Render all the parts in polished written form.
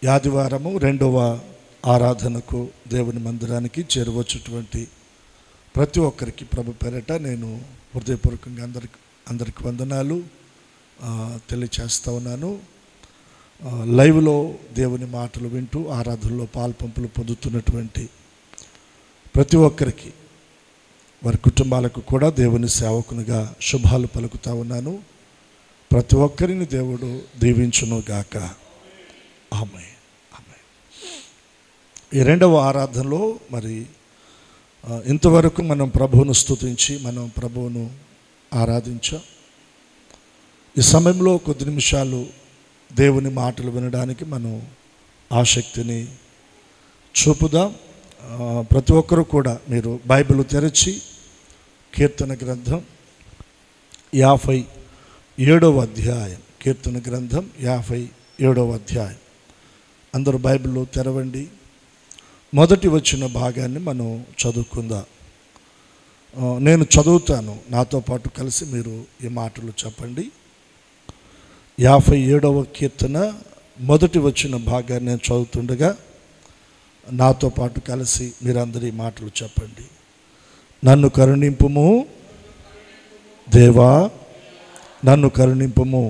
ఆదివారము రెండవ ఆరాధనకు దేవుని మందిరానికి చేరవచ్చుటువంటి ప్రతి ఒక్కరికి ప్రభు పేరట నేను హృదయపూర్వకంగా అందరికి వందనాలు తెలియచేస్తా ఉన్నాను. లైవ్లో దేవుని మాటలు వింటూ ఆరాధనలో పాల్పంపులు పొందుతున్నటువంటి ప్రతి ఒక్కరికి వారి కుటుంబాలకు కూడా దేవుని సేవకునిగా శుభాలు పలుకుతా ఉన్నాను. ప్రతి ఒక్కరిని దేవుడు దీవించును గాక. ఆమేన్. ఆమేన్. ఈ రెండవ ఆరాధనలో మరి ఇంతవరకు మనం ప్రభువును స్తుతించి మనం ప్రభువును ఆరాధించాం. ఈ సమయంలో కొద్ది నిమిషాలు దేవుని మాటలు వినడానికి మనం ఆసక్తిని చూపుదాం. ప్రతి ఒక్కరూ కూడా మీరు బైబిల్ తెరచి కీర్తన గ్రంథం 57వ అధ్యాయం, కీర్తన గ్రంథం 57వ అధ్యాయం అందరూ బైబిల్లో తెరవండి. మొదటి వచ్చిన భాగాన్ని మనం చదువుకుందాం. నేను చదువుతాను, నాతో పాటు కలిసి మీరు ఈ మాటలు చెప్పండి. 57వ కీర్తన మొదటి వచ్చిన భాగాన్ని నేను చదువుతుండగా నాతో పాటు కలిసి మీరందరి మాటలు చెప్పండి. నన్ను కరుణింపుము దేవా, నన్ను కరుణింపుము,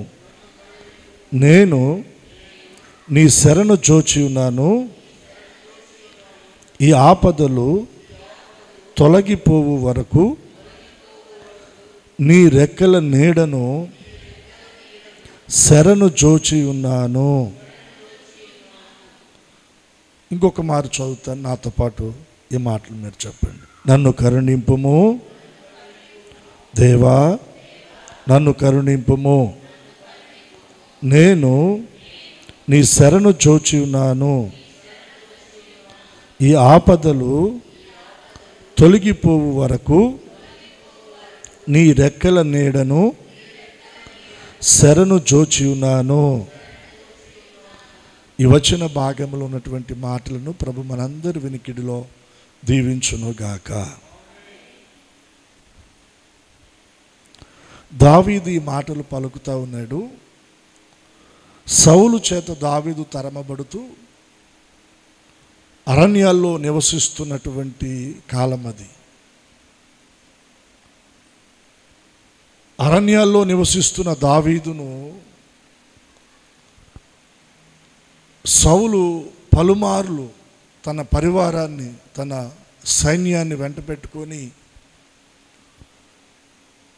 నేను నీ శరణు జోచి ఉన్నాను. ఈ ఆపదలు తొలగిపోవు వరకు నీ రెక్కల నీడను శరణు జోచి ఉన్నాను. ఇంకొక మారు చదువుతాను, నాతో పాటు ఈ మాటలు మీరు చెప్పండి. నన్ను కరుణింపుము దేవా, నన్ను కరుణింపుము, నేను నీ శరణు జోచి ఉన్నాను. ఈ ఆపదలు తొలగిపోవు వరకు నీ రెక్కల నీడను శరణు జోచి ఉన్నాను. ఈ వచన భాగంలో ఉన్నటువంటి మాటలను ప్రభు మనందరి వినికిడిలో దీవించునుగాక. దావీదు ఈ మాటలు పలుకుతా ఉన్నాడు. సౌలు చేత దావీదు తరమబడుతూ అరణ్యాల్లో నివసిస్తున్నటువంటి కాలం అది. అరణ్యాల్లో నివసిస్తున్న దావీదును సౌలు పలుమార్లు తన పరివారాన్ని, తన సైన్యాన్ని వెంట పెట్టుకొని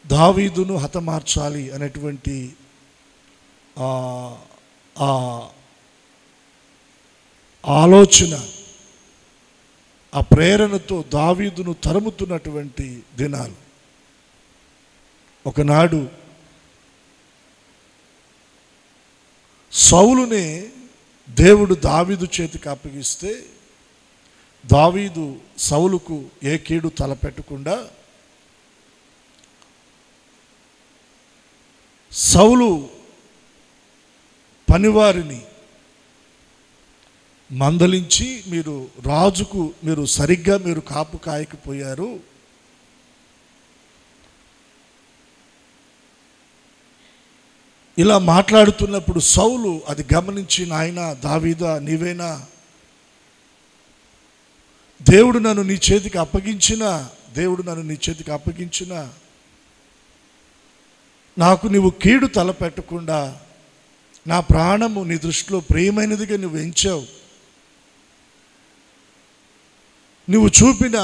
దావీదును హతమార్చాలి అనేటువంటి ఆలోచన, ఆ ప్రేరణతో దావీదును తరుముతున్నటువంటి దినాలు. ఒకనాడు సౌలునే దేవుడు దావీదు చేతికి అప్పగిస్తే దావీదు సౌలుకు ఏ కీడు తలపెట్టకుండా సౌలు పనివారిని మందలించి, మీరు రాజుకు మీరు సరిగ్గా మీరు కాపు కాయకపోయారు, ఇలా మాట్లాడుతున్నప్పుడు సౌలు అది గమనించి, నాయనా దావీదా, నీవేనా? దేవుడు నన్ను నీ చేతికి అప్పగించిన నాకు నీవు కీడు తలపెట్టకుండా నా ప్రాణము నీ దృష్టిలో ప్రియమైనదిగా నువ్వు ఎంచావు. నువ్వు చూపిన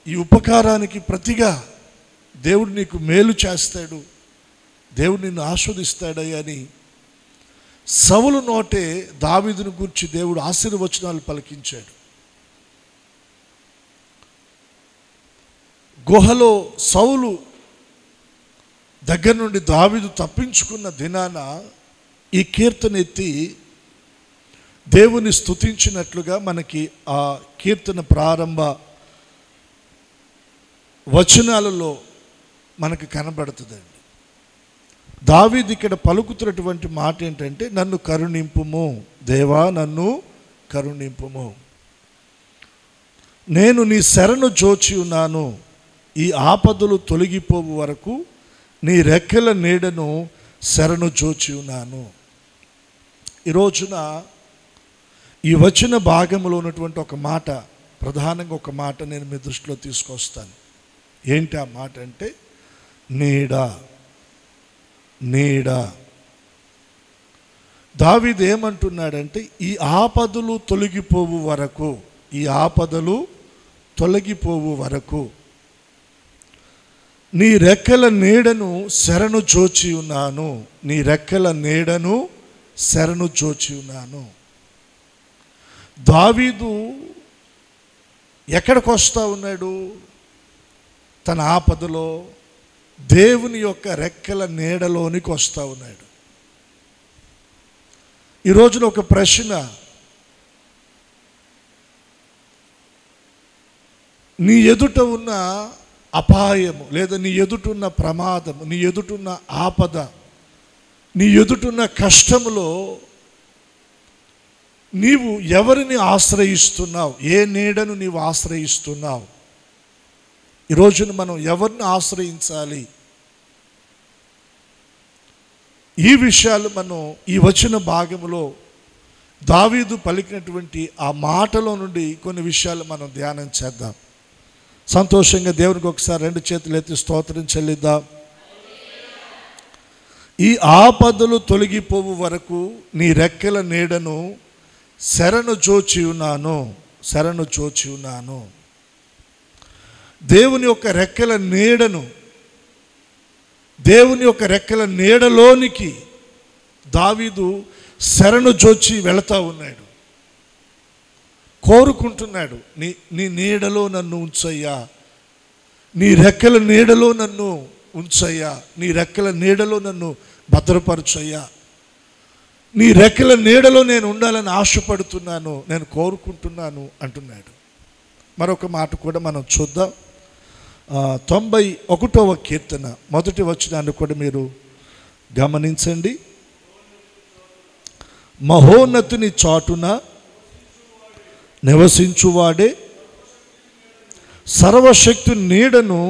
ఈ ఉపకారానికి ప్రతిగా దేవుడు నీకు మేలు చేస్తాడు, దేవుడు నిన్ను ఆస్వాదిస్తాడయ్యా అని సౌలు నోటే దావీదును గూర్చి దేవుడు ఆశీర్వచనాలు పలికించాడు. గుహలో సౌలు దగ్గర నుండి దావీదు తప్పించుకున్న దినాన ఈ కీర్తన ఎత్తి దేవుని స్తుతించినట్లుగా మనకి ఆ కీర్తన ప్రారంభ వచనాలలో మనకు కనబడుతుందండి. దావీదు ఇక్కడ పలుకుతున్నటువంటి మాట ఏంటంటే, నన్ను కరుణింపుము దేవా, నన్ను కరుణింపుము, నేను నీ శరణు జోచి ఉన్నాను. ఈ ఆపదలు తొలగిపోవు వరకు నీ రెక్కల నీడను శరణు జోచి ఉన్నాను. ఈ రోజున ఈ వచన భాగంలో ఉన్నటువంటి ఒక మాట, ప్రధానంగా ఒక మాట నేను మీ దృష్టిలో తీసుకొస్తాను. ఏంటి ఆ మాట అంటే నీడ. నీడ. దావీదు ఏమంటున్నాడంటే ఈ ఆపదలు తొలగిపోవు వరకు, ఈ ఆపదలు తొలగిపోవు వరకు నీ రెక్కల నీడను శరణు జోచి ఉన్నాను. నీ రెక్కల నీడను శరణు జోచి ఉన్నాను. దావీదు ఎక్కడికి వస్తూ ఉన్నాడు? తన ఆపదలో దేవుని యొక్క రెక్కల నీడలోనికి వస్తూ ఉన్నాడు. ఈ రోజున ఒక ప్రశ్న, నీ ఎదుట ఉన్న అపాయము, లేదా నీ ఎదుటున్న ప్రమాదము, నీ ఎదుటున్న ఆపద, నీ ఎదుటున్న కష్టములో నీవు ఎవరిని ఆశ్రయిస్తున్నావు? ఏ నీడను నీవు ఆశ్రయిస్తున్నావు? ఈరోజున మనం ఎవరిని ఆశ్రయించాలి? ఈ విషయాలు మనం ఈ వచన భాగంలో దావీదు పలికినటువంటి ఆ మాటలో నుండి కొన్ని విషయాలు మనం ధ్యానం చేద్దాం. సంతోషంగా దేవునికి ఒకసారి 2 చేతులు ఎత్తి స్తోత్రం చెల్లిద్దాం. ఈ ఆపదలు తొలగిపోవు వరకు నీ రెక్కల నీడను శరణు జోచి ఉన్నాను. శరణు జోచి ఉన్నాను. దేవుని యొక్క రెక్కల నీడను, దేవుని యొక్క రెక్కల నీడలోనికి దావీదు శరణు జోచి వెళతా ఉన్నాడు. కోరుకుంటున్నాడు, నీ నీడలో నన్ను ఉంచయ్యా, నీ రెక్కల నీడలో నన్ను ఉంచయ్యా, నీ రెక్కల నీడలో నన్ను భద్రపరచయ్యా, నీ రెక్కల నీడలో నేను ఉండాలని ఆశపడుతున్నాను, నేను కోరుకుంటున్నాను అంటున్నాడు. మరొక మాట కూడా మనం చూద్దాం. 91వ కీర్తన 1వ వచనాన్ని కూడా మీరు గమనించండి. మహోన్నతుని చాటున నివసించువాడే సర్వశక్తి నీడను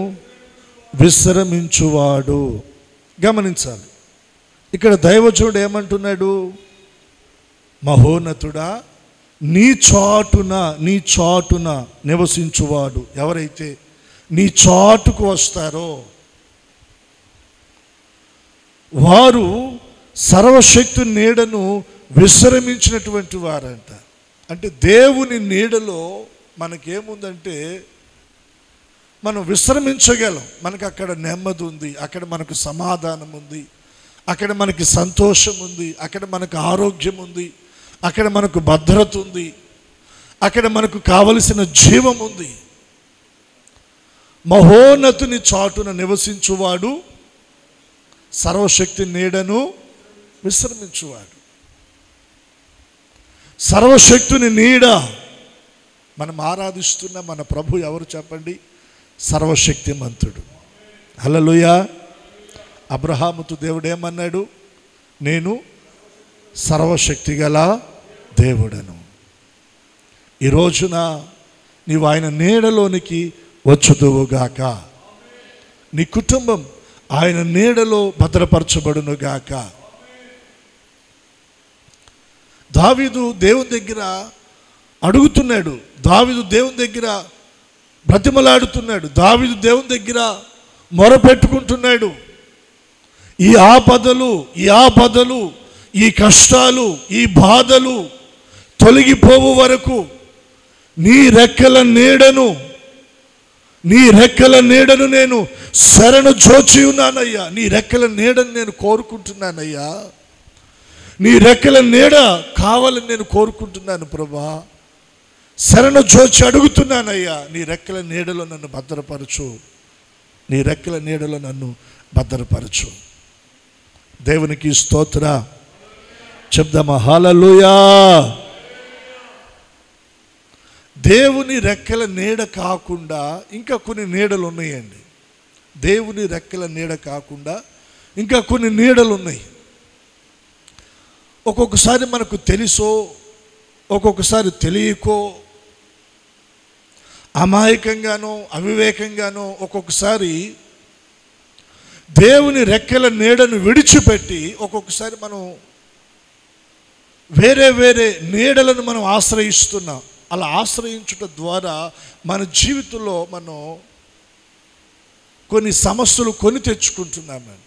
విశ్రమించువాడు. గమనించాలి, ఇక్కడ దైవజనుడు ఏమంటున్నాడు? మహోన్నతుడా, నీ చాటున నివసించువాడు. ఎవరైతే నీ చాటుకు వస్తారో వారు సర్వశక్తి నీడను విశ్రమించినటువంటి వారంట. అంటే దేవుని నీడలో మనకేముందంటే మనం విశ్రమించగలం. మనకు అక్కడ నెమ్మది ఉంది, అక్కడ మనకు సమాధానం ఉంది, అక్కడ మనకి సంతోషం ఉంది, అక్కడ మనకు ఆరోగ్యం ఉంది, అక్కడ మనకు భద్రత ఉంది, అక్కడ మనకు కావలసిన జీవం ఉంది. మహోన్నతుని చాటున నివసించువాడు సర్వశక్తి నీడను విశ్రమించువాడు. సర్వశక్తుని నీడ. మనం ఆరాధిస్తున్న మన ప్రభు ఎవరు చెప్పండి? సర్వశక్తిమంతుడు. హల్లెలూయా. అబ్రహాముతో దేవుడు ఏమన్నాడు? నేను సర్వశక్తి గల దేవుడను. ఈ రోజున నీవు ఆయన నీడలోనికి వచ్చుదువుగాక. నీ కుటుంబం ఆయన నీడలో భద్రపరచబడునుగాక. దావీదు దేవుని దగ్గర అడుగుతున్నాడు, దావీదు దేవుని దగ్గర బ్రతిమలాడుతున్నాడు, దావీదు దేవుని దగ్గర మొరపెట్టుకుంటున్నాడు. ఈ ఆపదలు, ఈ కష్టాలు, ఈ బాధలు తొలగిపోవు వరకు నీ రెక్కల నీడను నేను శరణు జోచి ఉన్నానయ్యా. నీ రెక్కల నీడను నేను కోరుకుంటున్నానయ్యా. నీ రెక్కల నీడ కావాలని నేను కోరుకుంటున్నాను ప్రభా. శరణు జోచి అడుగుతున్నానయ్యా. నీ రెక్కల నీడలో నన్ను భద్రపరచు. నీ రెక్కల నీడలో నన్ను భద్రపరచు. దేవునికి స్తోత్ర చెప్దామా? హల్లెలూయా. దేవుని రెక్కల నీడ కాకుండా ఇంకా కొన్ని నీడలు ఉన్నాయండి. దేవుని రెక్కల నీడ కాకుండా ఇంకా కొన్ని నీడలు ఉన్నాయి. ఒక్కొక్కసారి మనకు తెలుసో, ఒక్కొక్కసారి తెలియకో, అమాయకంగానో అవివేకంగానో ఒక్కొక్కసారి దేవుని రెక్కల నీడను విడిచిపెట్టి ఒక్కొక్కసారి మనం వేరే వేరే నీడలను మనం ఆశ్రయిస్తున్నాం. అలా ఆశ్రయించుట ద్వారా మన జీవితంలో మనం కొన్ని సమస్యలు కొని తెచ్చుకుంటున్నామండి.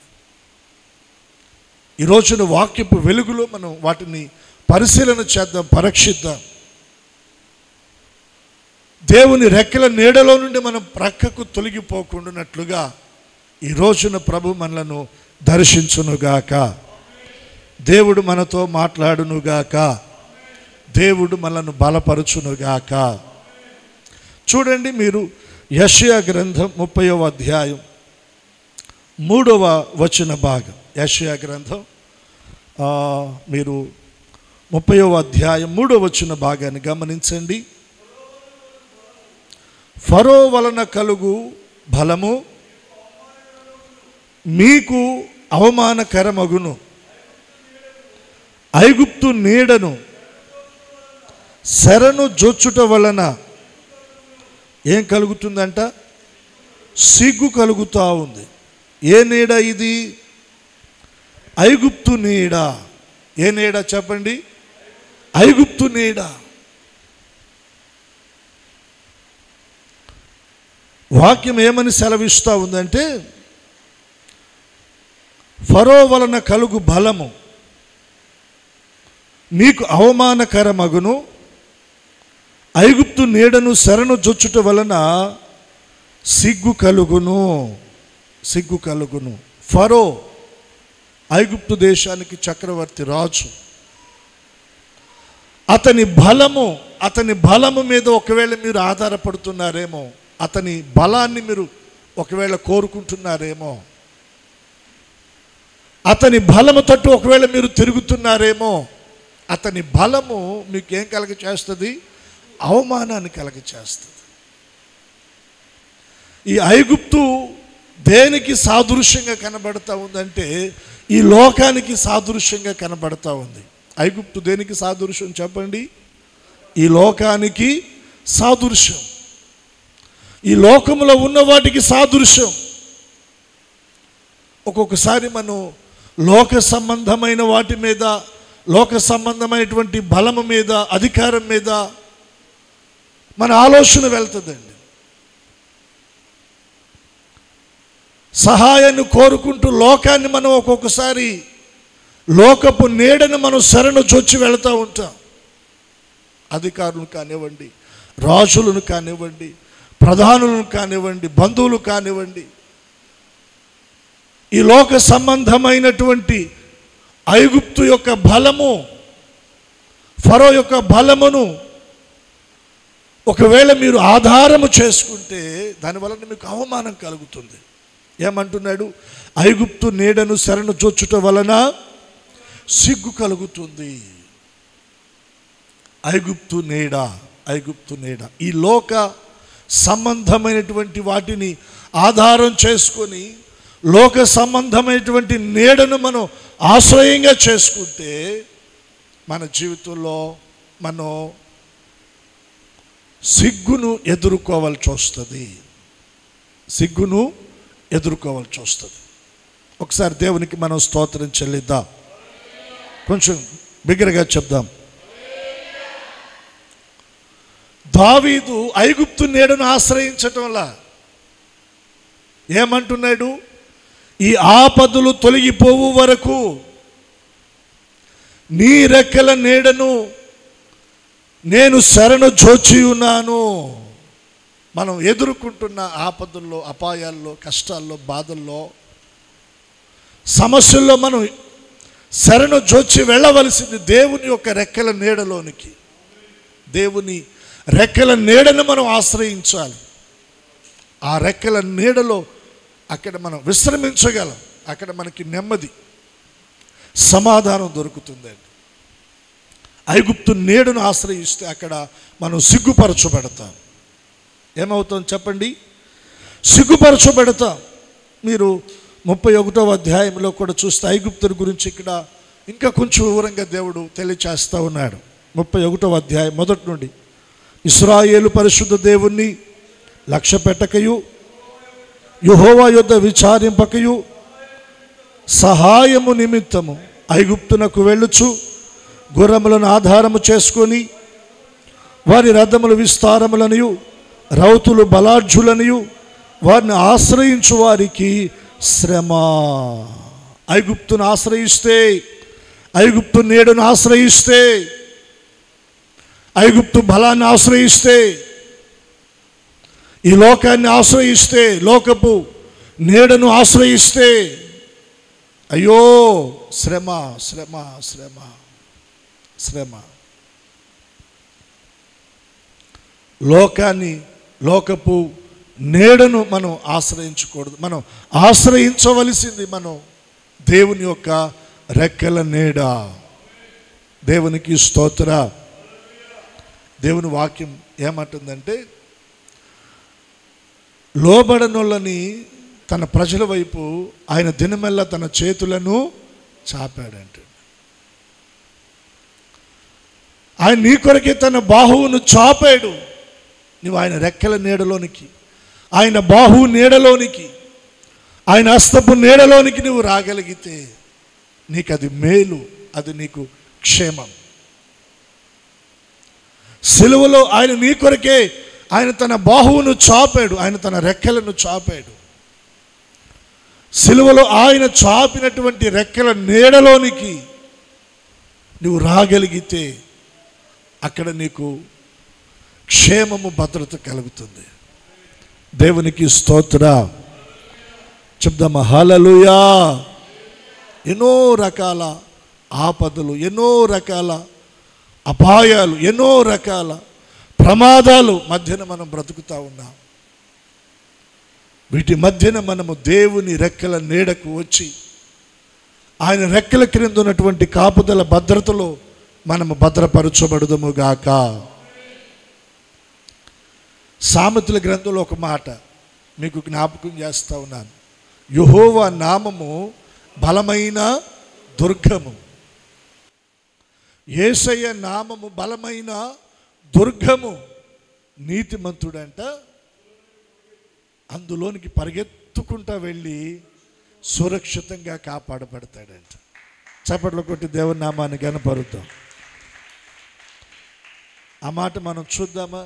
ఈ రోజున వాక్యపు వెలుగులో మనం వాటిని పరిశీలన చేద్దాం, పరీక్షిద్దాం. దేవుని రెక్కల నీడలో నుండి మనం ప్రక్కకు తొలగిపోకుండానట్లుగా ఈ రోజున ప్రభు మనలను దర్శించునుగాక. దేవుడు మనతో మాట్లాడునుగాక. దేవుడు మనలను బలపరచునుగాక. చూడండి, మీరు యెషయా గ్రంథం 30వ అధ్యాయం 3వ వచన భాగం. యెషయా గ్రంథం మీరు 30వ అధ్యాయం 3వ వచన భాగాన్ని గమనించండి. ఫరో వలన కలుగు బలము మీకు అవమానకరమగును. ఐగుప్తు నీడను శరణు జొచ్చుట వలన ఏం కలుగుతుందంట? సిగ్గు కలుగుతూ ఉంది. ఏ నీడ ఇది? ఐగుప్తు నీడ. ఏ నీడ చెప్పండి? ఐగుప్తు నీడ. వాక్యం ఏమని సెలవిస్తూ ఉందంటే, ఫరో వలన కలుగు బలము మీకు అవమానకరమగును. ఐగుప్తు నీడను శరణు జొచ్చుట వలన సిగ్గు కలుగును. సిగ్గు కలుగును. ఫరో ఐగుప్తు దేశానికి చక్రవర్తి, రాజు. అతని బలము మీద ఒకవేళ మీరు ఆధారపడుతున్నారేమో, అతని బలాన్ని మీరు ఒకవేళ కోరుకుంటున్నారేమో, అతని బలము తట్టు ఒకవేళ మీరు తిరుగుతున్నారేమో, అతని బలము మీకు ఏం కలగ చేస్తుంది? అవమానాన్ని కలగ చేస్తుంది. ఈ ఐగుప్తు దేనికి సాదృశ్యంగా కనబడతా ఉందంటే, ఈ లోకానికి సాదృశ్యంగా కనబడతా ఉంది. ఐగుప్తు దేనికి సాదృశ్యం చెప్పండి? ఈ లోకానికి సాదృశ్యం. ఈ లోకంలో ఉన్న వాటికి సాదృశ్యం. ఒక్కొక్కసారి మనం లోక సంబంధమైన వాటి మీద, లోక సంబంధమైనటువంటి బలము మీద, అధికారం మీద మన ఆలోచన వెళ్తుందండి. సహాయాన్ని కోరుకుంటూ లోకాన్ని మనం ఒక్కొక్కసారి లోకపు నీడను మనం శరణు చొచ్చి వెళుతూ ఉంటాం. అధికారులను కానివ్వండి, రాజులను కానివ్వండి, ప్రధానులను కానివ్వండి, బంధువులు కానివ్వండి, ఈ లోక సంబంధమైనటువంటి ఐగుప్తు యొక్క బలము, ఫరో యొక్క బలమును ఒకవేళ మీరు ఆధారము చేసుకుంటే దానివలన మీకు అవమానం కలుగుతుంది. ఏమంటున్నాడు? ఐగుప్తు నీడను శరణు చొచ్చుట వలన సిగ్గు కలుగుతుంది. ఐగుప్తు నీడ, ఐగుప్తు నీడ. ఈ లోక సంబంధమైనటువంటి వాటిని ఆధారం చేసుకొని లోక సంబంధమైనటువంటి నీడను మనం ఆశ్రయంగా చేసుకుంటే మన జీవితంలో మనం సిగ్గును ఎదుర్కోవాల్సి వస్తుంది. సిగ్గును ఎదుర్కోవాల్సి వస్తుంది. ఒకసారి దేవునికి మనం స్తోత్రం చెల్లిద్దాం. కొంచెం బిగ్గరగా చెప్దాం. దావీదు ఐగుప్తు నీడను ఆశ్రయించటం వల్ల ఏమంటున్నాడు? ఈ ఆపదలు తొలగిపోవు వరకు నీ రెక్కల నీడను నేను శరణు జోచి ఉన్నాను. మనం ఎదుర్కొంటున్న ఆపదల్లో, అపాయాల్లో, కష్టాల్లో, బాధల్లో, సమస్యల్లో మనం శరణు జోచి వెళ్ళవలసింది దేవుని యొక్క రెక్కల నీడలోనికి. దేవుని రెక్కల నీడను మనం ఆశ్రయించాలి. ఆ రెక్కల నీడలో అక్కడ మనం విశ్రమించగలం. అక్కడ మనకి నెమ్మది, సమాధానం దొరుకుతుందండి. ఐగుప్తు నీడను ఆశ్రయిస్తే అక్కడ మనం సిగ్గుపరచబడతాం. ఏమవుతాం చెప్పండి? సిగ్గుపరచబడతాం. మీరు 31వ అధ్యాయంలో కూడా చూస్తే ఐగుప్తుని గురించి ఇక్కడ ఇంకా కొంచెం వివరంగా దేవుడు తెలియచేస్తూ ఉన్నాడు. 31వ అధ్యాయం మొదటి నుండి, ఇశ్రాయేలు పరిశుద్ధ దేవుణ్ణి లక్ష్య పెట్టకయు, యెహోవా యొద్ద విచారింపకయు, సహాయము నిమిత్తము ఐగుప్తునకు వెళ్ళుచు గుర్రములను ఆధారము చేసుకొని వారి రథములు విస్తారములనియు రౌతులు బలాఢ్యులనియు వారిని ఆశ్రయించు వారికి శ్రమ. ఐగుప్తును ఆశ్రయిస్తే, ఐగుప్తు నీడను ఆశ్రయిస్తే, ఐగుప్తు బలాన్ని ఆశ్రయిస్తే, ఈ లోకాన్ని ఆశ్రయిస్తే, లోకపు నీడను ఆశ్రయిస్తే, అయ్యో శ్రమ శ్రమ శ్రమ శ్రమ. లోకాన్ని, లోకపు నీడను మనం ఆశ్రయించకూడదు. మనం ఆశ్రయించవలసింది మనం దేవుని యొక్క రెక్కల నీడ. దేవునికి స్తోత్ర. దేవుని వాక్యం ఏమంటుందంటే, లోబడనోళ్ళని తన ప్రజల వైపు ఆయన దినమెల్లా తన చేతులను చాపాడంటే, ఆయన నీ కొరకే తన బాహువును చాపాడు. నువ్వు ఆయన రెక్కల నీడలోనికి, ఆయన బాహువు నీడలోనికి, ఆయన హస్తపు నీడలోనికి నువ్వు రాగలిగితే నీకు అది మేలు, అది నీకు క్షేమం. సిలువలో ఆయన నీ కొరకే ఆయన తన బాహువును చాపాడు, ఆయన తన రెక్కలను చాపాడు. సిలువలో ఆయన చాపినటువంటి రెక్కల నీడలోనికి నువ్వు రాగలిగితే అక్కడ నీకు క్షేమము, భద్రత కలుగుతుంది. దేవునికి స్తోత్ర. చెప్దామా హల్లెలూయా. ఎన్నో రకాల ఆపదలు, ఎన్నో రకాల అపాయాలు, ఎన్నో రకాల ప్రమాదాలు మధ్యన మనం బ్రతుకుతూ ఉన్నాం. వీటి మధ్యన మనము దేవుని రెక్కల నీడకు వచ్చి ఆయన రెక్కల క్రింద ఉన్నటువంటి కాపుదల భద్రతలో మనము భద్రపరచబడుదుము గాక. సామెతల గ్రంథంలో ఒక మాట మీకు జ్ఞాపకం చేస్తూ ఉన్నాను. యెహోవా నామము బలమైన దుర్గము. యేసయ్య నామము బలమైన దుర్గము. నీతిమంతుడంట అందులోనికి పరిగెత్తుకుంటా వెళ్ళి సురక్షితంగా కాపాడబడతాడంట. చప్పట్లు కొట్టి దేవుని నామాన్ని గణపరుద్దాం. ఆ మాట మనం చూద్దామా?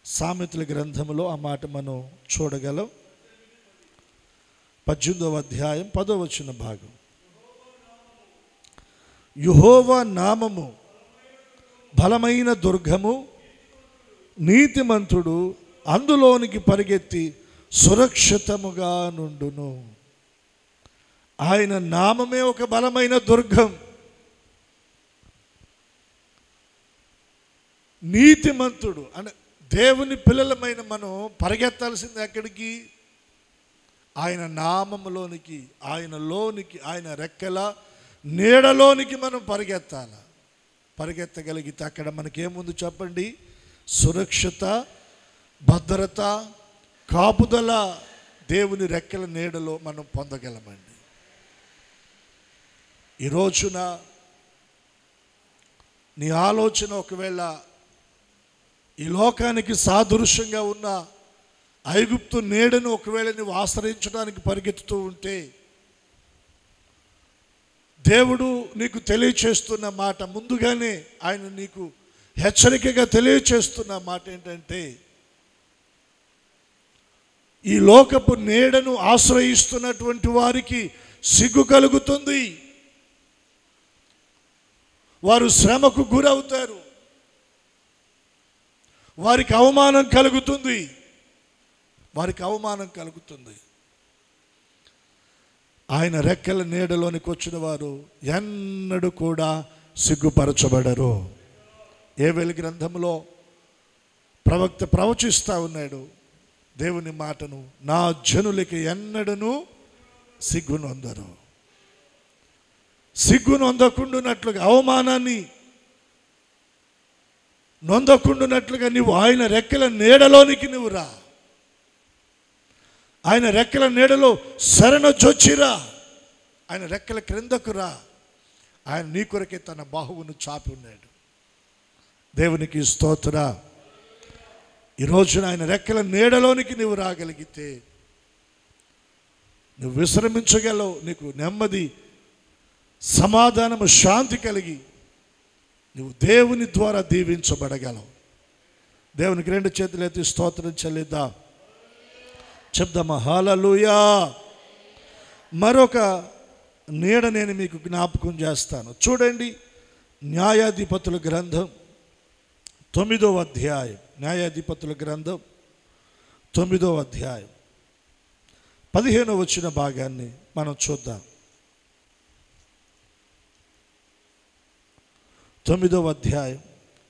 సామెతల గ్రంథములో ఆ మాట మనం చూడగలం. 18వ అధ్యాయం 10వ వచన భాగం. యెహోవా నామము బలమైన దుర్గము, నీతిమంతుడు అందులోనికి పరిగెత్తి సురక్షితముగా నుండును. ఆయన నామమే ఒక బలమైన దుర్గం. నీతిమంతుడు అంటే దేవుని పిల్లలమైన మనం పరిగెత్తాల్సింది ఎక్కడికి? ఆయన నామములోనికి, ఆయనలోనికి, ఆయన రెక్కల నీడలోనికి మనం పరిగెత్తాలి. పరిగెత్తగలిగితే అక్కడ మనకేముంది చెప్పండి? సురక్షిత, భద్రత, కాపుదల దేవుని రెక్కల నీడలో మనం పొందగలమండి. ఈ రోజున నీ ఆలోచన ఒకవేళ ఈ లోకానికి సాదృశ్యంగా ఉన్న ఐగుప్తు నీడను ఒకవేళ నువ్వు ఆశ్రయించడానికి పరిగెత్తుతూ ఉంటే, దేవుడు నీకు తెలియచేస్తున్న మాట, ముందుగానే ఆయన నీకు హెచ్చరికగా తెలియచేస్తున్న మాట ఏంటంటే, ఈ లోకపు నీడను ఆశ్రయిస్తున్నటువంటి వారికి సిగ్గు కలుగుతుంది. వారు శ్రమకు గురవుతారు, వారికి అవమానం కలుగుతుంది, వారికి అవమానం కలుగుతుంది. ఆయన రెక్కల నీడలోనికి వచ్చిన వారు ఎన్నడూ కూడా సిగ్గుపరచబడరు. యోవేలు గ్రంథంలో ప్రవక్త ప్రవచిస్తూ ఉన్నాడు దేవుని మాటను, నా జనులకి ఎన్నడను సిగ్గునొందరు. సిగ్గునొందకుండునట్లుగా, అవమానాన్ని నొందకుండునట్లుగా నువ్వు ఆయన రెక్కల నీడలోనికి నువ్వు రా. ఆయన రెక్కల నీడలో శరణొచ్చొచ్చిరా. ఆయన రెక్కల క్రిందకు రా. ఆయన నీ కొరకే తన బాహువును చాపి ఉన్నాడు. దేవునికి స్తోత్ర. ఈ రోజున ఆయన రెక్కల నీడలోనికి నువ్వు రాగలిగితే నువ్వు విశ్రమించగలవు. నీకు నెమ్మది, సమాధానము, శాంతి కలిగి నువ్వు దేవుని ద్వారా దీవించబడగలవు. దేవునికి రెండు చేతులు ఎత్తి స్తోత్రం చెల్లిద్దాం, చెప్దామా హల్లెలూయా. మరొక నీడ నేను మీకు జ్ఞాపకం చేస్తాను. చూడండి, న్యాయాధిపతుల గ్రంథం 9వ అధ్యాయం. న్యాయాధిపతుల గ్రంథం 9వ అధ్యాయం 15వ వచన భాగాన్ని మనం చూద్దాం. 9వ అధ్యాయం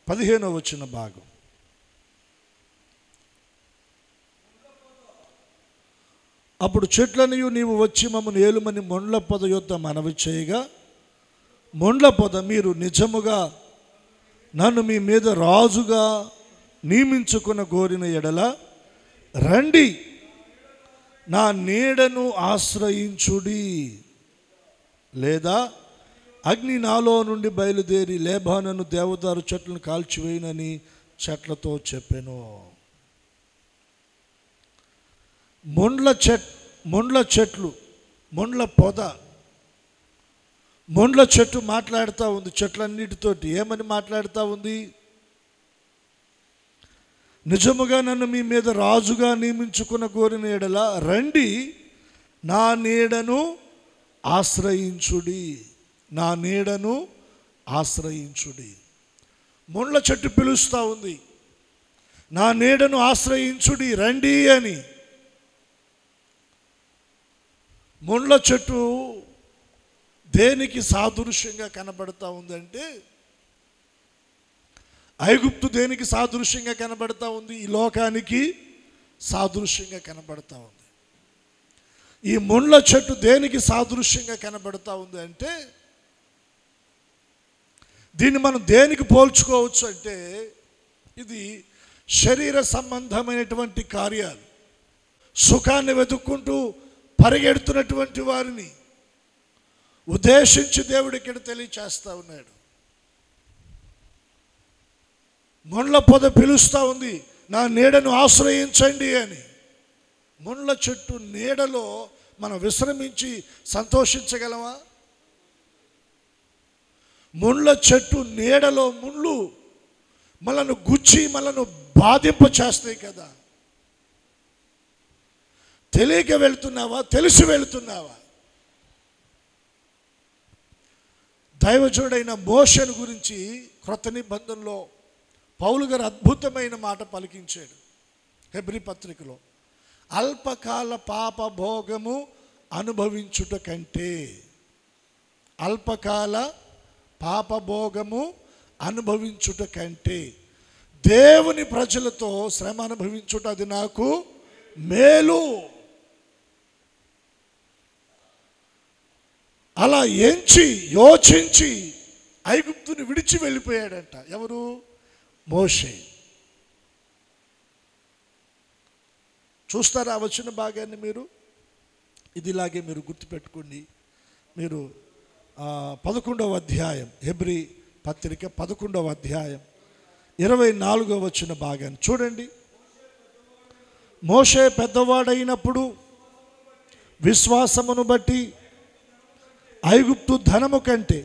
15వ వచన భాగం. అప్పుడు చెట్లనియు నీవు వచ్చి మమ్మను ఏలుమని మొండ్ల పొద యొద్ద మనవి చేయగా, మొండ్ల పొద, మీరు నిజముగా నన్ను మీ మీద రాజుగా నియమించుకున్న కోరిన ఎడల రండి, నా నీడను ఆశ్రయించుడి, లేదా అగ్ని నాలో నుండి బయలుదేరి లేబానోను దేవదారు చెట్లను కాల్చివేయనని చెట్లతో చెప్పెను. మొండ్ల చెట్లు, మొండ్ల పొద, మొండ్ల చెట్టు మాట్లాడుతూ ఉంది చెట్లన్నిటితోటి. ఏమని మాట్లాడుతూ ఉంది? నిజముగా నన్ను మీ మీద రాజుగా నియమించుకున్న కోరిన ఎడల రండి, నా నీడను ఆశ్రయించుడి, నా నీడను ఆశ్రయించుడి. మొండ్ల చెట్టు పిలుస్తూ ఉంది, నా నీడను ఆశ్రయించుడి, రండి అని. మొండ్ల చెట్టు దేనికి సాదృశ్యంగా కనబడతా ఉందంటే, ఐగుప్తు దేనికి సాదృశ్యంగా కనబడతా ఉంది? ఈ లోకానికి సాదృశ్యంగా కనబడతా ఉంది. ఈ మొండ్ల చెట్టు దేనికి సాదృశ్యంగా కనబడతా ఉంది అంటే, దీన్ని మనం దేనికి పోల్చుకోవచ్చు అంటే, ఇది శరీర సంబంధమైనటువంటి కార్యాలు, సుఖాన్ని వెతుక్కుంటూ పరిగెడుతున్నటువంటి వారిని ఉద్దేశించి దేవుడు ఇక్కడ తెలియచేస్తూ ఉన్నాడు. మొండ్ల పొద పిలుస్తూ ఉంది, నా నీడను ఆశ్రయించండి అని. మొండ్ల చెట్టు నీడలో మనం విశ్రమించి సంతోషించగలమా? మొండ్ల చెట్టు నీడలో ముళ్ళు మనను గుచ్చి మనను బాధింప చేస్తాయి కదా. తెలియక వెళ్తున్నావా, తెలిసి వెళ్తున్నావా? దైవజుడైన మోషేను గురించి క్రొత్త నిబంధనలో పౌలు గారు అద్భుతమైన మాట పలికించాడు హెబ్రీ పత్రికలో. అల్పకాల పాప భోగము అనుభవించుట కంటే, అల్పకాల పాప భోగము అనుభవించుట కంటే దేవుని ప్రజలతో శ్రమ అనుభవించుట అది నాకు మేలు. అలా ఎంచి యోచించి ఐగుప్తుని విడిచి వెళ్ళిపోయాడంట. ఎవరు? మోషే. చూస్తారా వచ్చిన భాగాన్ని మీరు? ఇది ఇలాగే మీరు గుర్తుపెట్టుకోండి. మీరు 11వ అధ్యాయం, హెబ్రీ పత్రిక 11వ అధ్యాయం 24వ వచ్చిన భాగాన్ని చూడండి. మోషే పెద్దవాడైనప్పుడు విశ్వాసమును బట్టి ఐగుప్తు ధనము కంటే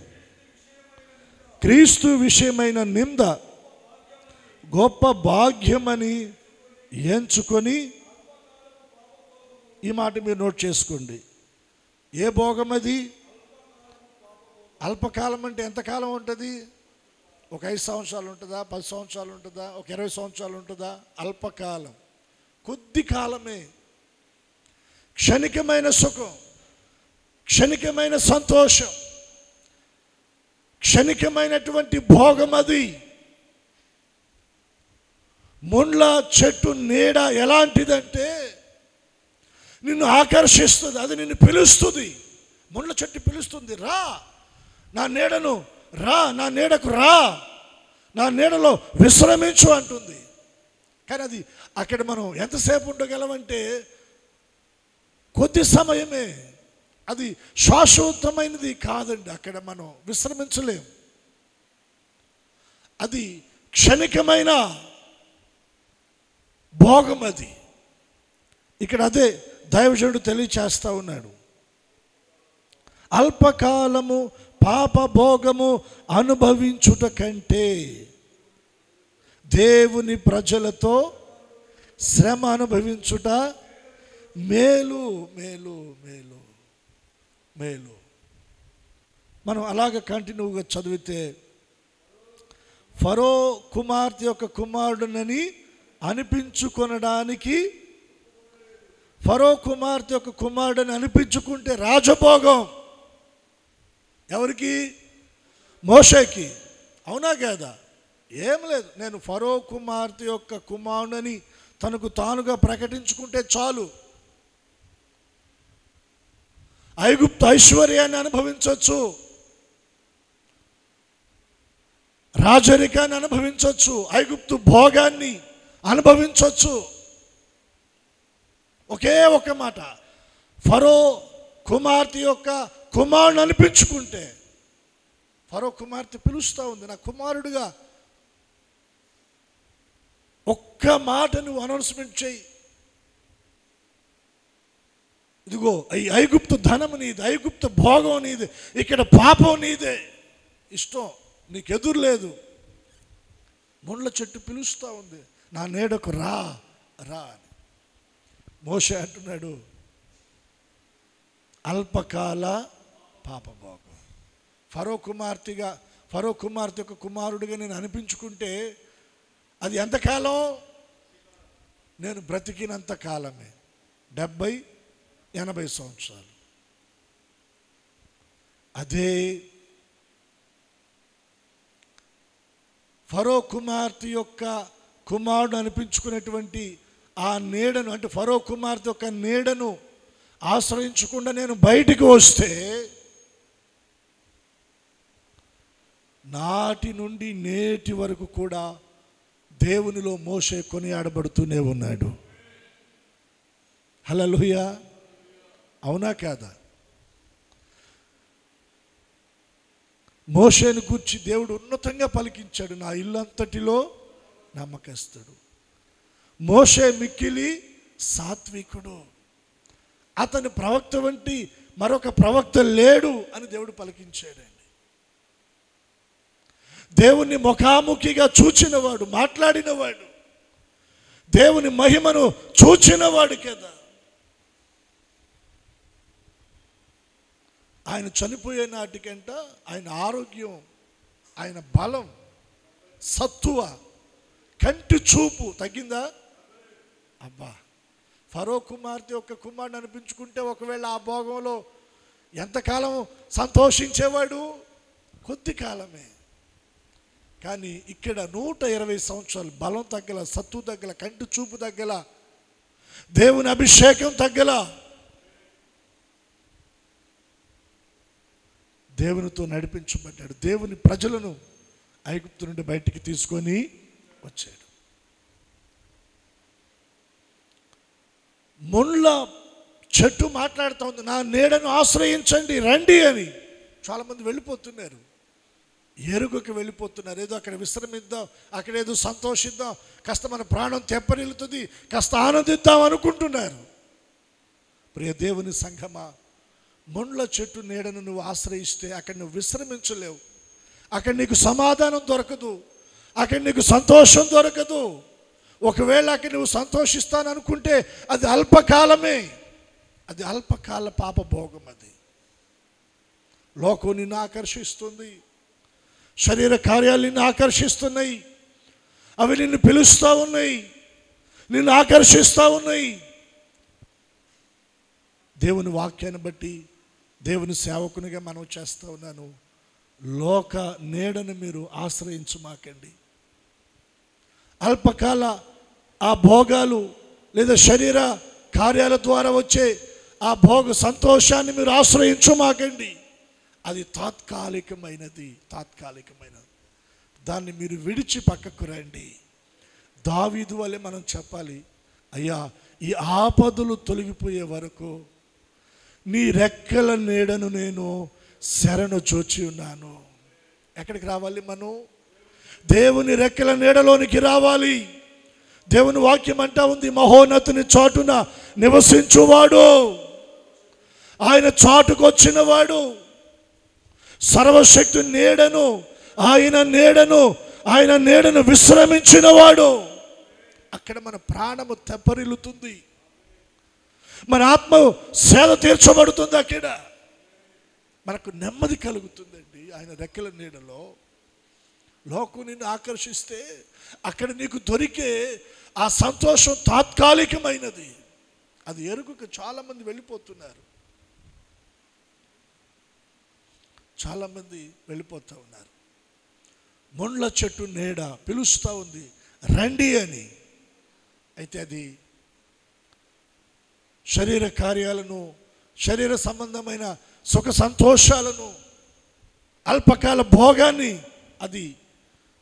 క్రీస్తు విషయమైన నింద గొప్ప భాగ్యమని ఎంచుకొని, ఈ మాట మీరు నోట్ చేసుకోండి. ఏ భోగం అది? అల్పకాలం అంటే ఎంతకాలం ఉంటుంది? ఒక 5 సంవత్సరాలు ఉంటుందా, 10 సంవత్సరాలు ఉంటుందా, ఒక 20 సంవత్సరాలు ఉంటుందా? అల్పకాలం, కొద్ది కాలమే. క్షణికమైన సుఖం, క్షణికమైన సంతోషం, క్షణికమైనటువంటి భోగం అది. మొండ్ల చెట్టు నీడ ఎలాంటిదంటే నిన్ను ఆకర్షిస్తుంది, అది నిన్ను పిలుస్తుంది. మొండ్ల చెట్టు పిలుస్తుంది, రా నా నీడను, రా నా నీడకు రా, నా నీడలో విశ్రమించు అంటుంది. కానీ అది అక్కడ మనం ఎంతసేపు ఉండగలమంటే కొద్ది సమయమే. అది శాశ్వతమైనది కాదండి. అక్కడ మనం విశ్రమించలేం. అది క్షణికమైన భోగం అది. ఇక్కడ అదే దైవజనుడు తెలియచేస్తా ఉన్నాడు. అల్పకాలము పాప భోగము అనుభవించుట కంటే దేవుని ప్రజలతో శ్రమ అనుభవించుట మేలు మేలు మేలు మేలు. మనం అలాగ కంటిన్యూగా చదివితే, ఫరో కుమార్తె యొక్క కుమారుడునని అనిపించుకొనడానికి, ఫరో కుమార్తె యొక్క కుమారుడని అనిపించుకుంటే రాజభోగం ఎవరికి? మోషేకి. అవునా కాదా? ఏం లేదు, నేను ఫరో కుమార్తె యొక్క కుమారుడని తనకు తానుగా ప్రకటించుకుంటే చాలు, ఐగుప్తు ఐశ్వర్యాన్ని అనుభవించవచ్చు, రాజరికాన్ని అనుభవించవచ్చు, ఐగుప్తు భోగాన్ని అనుభవించవచ్చు. ఒకే ఒక మాట, ఫరో కుమార్తె యొక్క కుమారుని అనిపించుకుంటే, ఫరో కుమార్తె పిలుస్తూ ఉంది, నా కుమారుడుగా ఒక్క మాట నువ్వు అనౌన్స్మెంట్ చేయి, ఇదిగో ఈ ఐగుప్తు ధనము నీది, ఐగుప్తు భోగం నీది, ఇక్కడ పాపం నీదే, ఇష్టం నీకు ఎదురు లేదు. ముళ్ళ చెట్టు పిలుస్తూ ఉంది, నా నీడకు రా రా అని. మోషే అంటున్నాడు, అల్పకాల పాపభోగం. ఫరో కుమార్తె యొక్క కుమారుడిగా నేను అనిపించుకుంటే అది ఎంతకాలం? నేను బ్రతికినంత కాలమే, 70-80 సంవత్సరాలు. అదే ఫరో కుమార్తె యొక్క కుమారుడు అనిపించుకునేటువంటి ఆ నీడను, అంటే ఫరో కుమార్తె యొక్క నీడను ఆశ్రయించకుండా నేను బయటికి వస్తే, నాటి నుండి నేటి వరకు కూడా దేవునిలో మోషే కొనియాడబడుతూనే ఉన్నాడు. హల్లెలూయా. అవునా కాదా? మోషేను కూర్చి దేవుడు ఉన్నతంగా పలికించాడు, నా ఇల్లంతటిలో నమ్మకస్తుడు. మోషే మిక్కిలి సాత్వికుడు, అతని ప్రవక్త వంటి మరొక ప్రవక్త లేడు అని దేవుడు పలికించాడండి. దేవుని ముఖాముఖిగా చూచినవాడు, మాట్లాడినవాడు, దేవుని మహిమను చూచినవాడు కదా. ఆయన చనిపోయే నాటికంట ఆయన ఆరోగ్యం, ఆయన బలం, సత్తువ, కంటి చూపు తగ్గిందా? అబ్బా, ఫరో కుమార్తె యొక్క కుమారుడు అనిపించుకుంటే ఒకవేళ ఆ భోగంలో ఎంతకాలం సంతోషించేవాడు? కొద్ది కాలమే. కానీ ఇక్కడ 120 సంవత్సరాలు బలం తగ్గల, సత్తు తగ్గల, కంటి చూపు తగ్గల, దేవుని అభిషేకం తగ్గల, దేవునితో నడిపించబడ్డాడు. దేవుని ప్రజలను ఐగుప్తు నుండి బయటికి తీసుకొని వచ్చాడు. ముళ్ళ చెట్టు మాట్లాడుతూ ఉంది, నా నీడను ఆశ్రయించండి రండి అని. చాలామంది వెళ్ళిపోతున్నారు, ఎరుగకి వెళ్ళిపోతున్నారు. ఏదో అక్కడ విశ్రమిద్దాం, అక్కడేదో సంతోషిద్దాం, కాస్త మన ప్రాణం తెప్పరిల్లుతుంది, కాస్త ఆనందిద్దాం అనుకుంటున్నారు. ప్రియ దేవుని సంఘమా, ముళ్ళ చెట్టు నీడను నువ్వు ఆశ్రయిస్తే అక్కడ నువ్వు విశ్రమించలేవు, అక్కడ నీకు సమాధానం దొరకదు, అక్కడ నీకు సంతోషం దొరకదు. ఒకవేళ అక్కడ నువ్వు సంతోషిస్తాను అనుకుంటే అది అల్పకాలమే, అది అల్పకాల పాపభోగం. అది లోకం నిన్ను ఆకర్షిస్తుంది, శరీర కార్యాలు నిన్ను ఆకర్షిస్తున్నాయి, అవి నిన్ను పిలుస్తూ ఉన్నాయి, నిన్ను ఆకర్షిస్తూ ఉన్నాయి. దేవుని వాక్యాన్ని బట్టి దేవుని సేవకునిగా మనం చేస్తూ ఉన్నాను, లోక నీడను మీరు ఆశ్రయించమాకండి. అల్పకాల ఆ భోగాలు లేదా శరీర కార్యాల ద్వారా వచ్చే ఆ భోగ సంతోషాన్ని మీరు ఆశ్రయించమాకండి. అది తాత్కాలికమైనది, దాన్ని మీరు విడిచి పక్కకు రండి. దావీదు వలె మనం చెప్పాలి, అయ్యా ఈ ఆపదలు తొలగిపోయే వరకు నీ రెక్కల నీడను నేను శరణు చోచి ఉన్నాను. ఎక్కడికి రావాలి మనం? దేవుని రెక్కల నీడలోనికి రావాలి. దేవుని వాక్యం అంటా ఉంది, మహోన్నతుని చాటున నివసించువాడు, ఆయన చాటుకు వచ్చినవాడు, సర్వశక్తి నీడను, ఆయన నీడను విశ్రమించినవాడు. అక్కడ మన ప్రాణము తెప్పరిల్లుతుంది, మన ఆత్మ సేద తీర్చబడుతుంది. అక్కడ మనకు నెమ్మది కలుగుతుందండి. ఆయన రెక్కల నీడలో లోకం నిన్ను ఆకర్షిస్తే అక్కడ నీకు దొరికే ఆ సంతోషం తాత్కాలికమైనది. అది ఎరుగక చాలామంది వెళ్ళిపోతున్నారు, చాలామంది వెళ్ళిపోతూ ఉన్నారు. ముండ్ల చెట్టు నీడ పిలుస్తూ ఉంది, రండి అని. అయితే అది శరీర కార్యాలను, శరీర సంబంధమైన సుఖ సంతోషాలను, అల్పకాల భోగాన్ని అది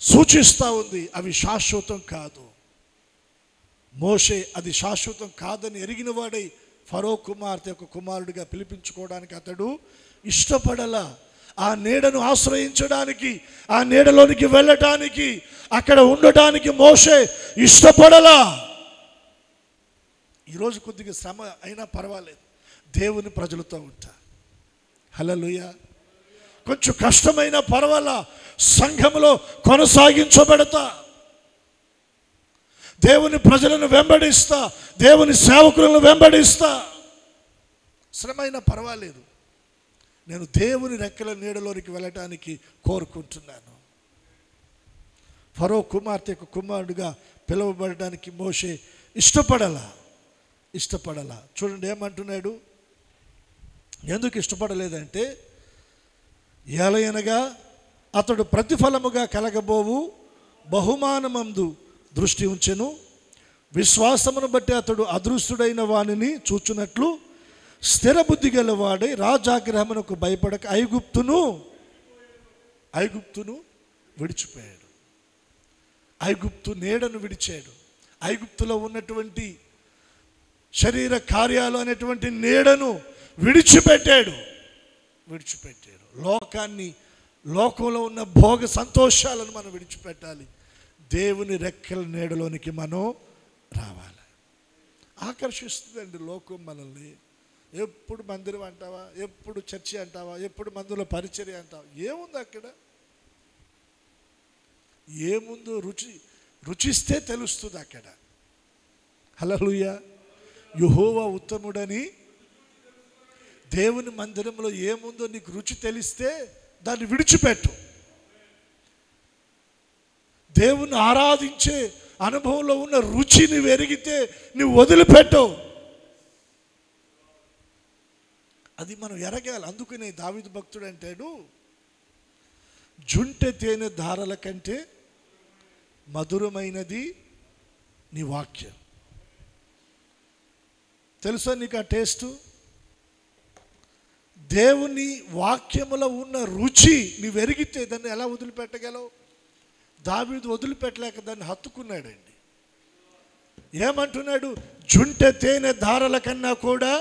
సూచిస్తూ ఉంది. అవి శాశ్వతం కాదు. మోషే అది శాశ్వతం కాదని ఎరిగిన వాడై ఫరో కుమార్తె యొక్క కుమారుడిగా పిలిపించుకోవడానికి అతడు ఇష్టపడలా. ఆ నీడను ఆశ్రయించడానికి, ఆ నీడలోనికి వెళ్ళటానికి, అక్కడ ఉండటానికి మోషే ఇష్టపడలా. ఈరోజు కొద్దిగా శ్రమ అయినా పర్వాలేదు, దేవుని ప్రజలతో ఉంటా. హల్లెలూయా. కొంచెం కష్టమైనా పర్వాలా, సంఘంలో కొనసాగించబడతా, దేవుని ప్రజలను వెంబడిస్తా, దేవుని సేవకులను వెంబడిస్తా. శ్రమైనా పర్వాలేదు, నేను దేవుని రెక్కల నీడలోనికి వెళ్ళటానికి కోరుకుంటున్నాను. ఫరో కుమార్తె యొక్క కుమారుడుగా పిలువబడడానికి మోషే ఇష్టపడలా. చూడండి ఏమంటున్నాడు. ఎందుకు ఇష్టపడలేదంటే, ఏలయనగా అతడు ప్రతిఫలముగా కలగబోవు బహుమానమందు దృష్టి ఉంచెను. విశ్వాసమును బట్టి అతడు అదృష్టుడైన వానిని చూచున్నట్లు స్థిర బుద్ధి గలవాడై రాజాగ్రహమునకు భయపడక ఐగుప్తును విడిచిపోయాడు. ఐగుప్తు నీడను విడిచాడు. ఐగుప్తులో ఉన్నటువంటి శరీర కార్యాలు అనేటువంటి నీడను విడిచిపెట్టాడు. లోకంలో ఉన్న భోగ సంతోషాలను మనం విడిచిపెట్టాలి. దేవుని రెక్కల నీడలోనికి మనం రావాలి. ఆకర్షిస్తుందండి లోకం మనల్ని. ఎప్పుడు మందిరం అంటావా, ఎప్పుడు చర్చి అంటావా, ఎప్పుడు మందులో పరిచర్య అంటావా. ఏముంది అక్కడ? ఏముందో రుచిస్తే తెలుస్తుంది అక్కడ. హల్లెలూయా. యెహోవా ఉత్తముడని దేవుని మందిరంలో ఏముందో నీకు రుచి తెలిస్తే దాన్ని విడిచిపెట్టు. దేవుని ఆరాధించే అనుభవంలో ఉన్న రుచి నువ్వు ఎరిగితే నువ్వు వదిలిపెట్టవు. అది మనం ఎరగాలి. అందుకనే దావీదు భక్తుడు అంటాడు, జుంటె తేనె ధారల కంటే మధురమైనది నీ వాక్యం. తెలుసా నీకు ఆ టేస్టు? దేవుని వాక్యములో ఉన్న రుచి నువ్వు ఎరిగితే దాన్ని ఎలా వదిలిపెట్టగలవు? దావీదు వదిలిపెట్టలేక దాన్ని హత్తుకున్నాడండి. ఏమంటున్నాడు? జుంటె తేనె ధారల కన్నా కూడా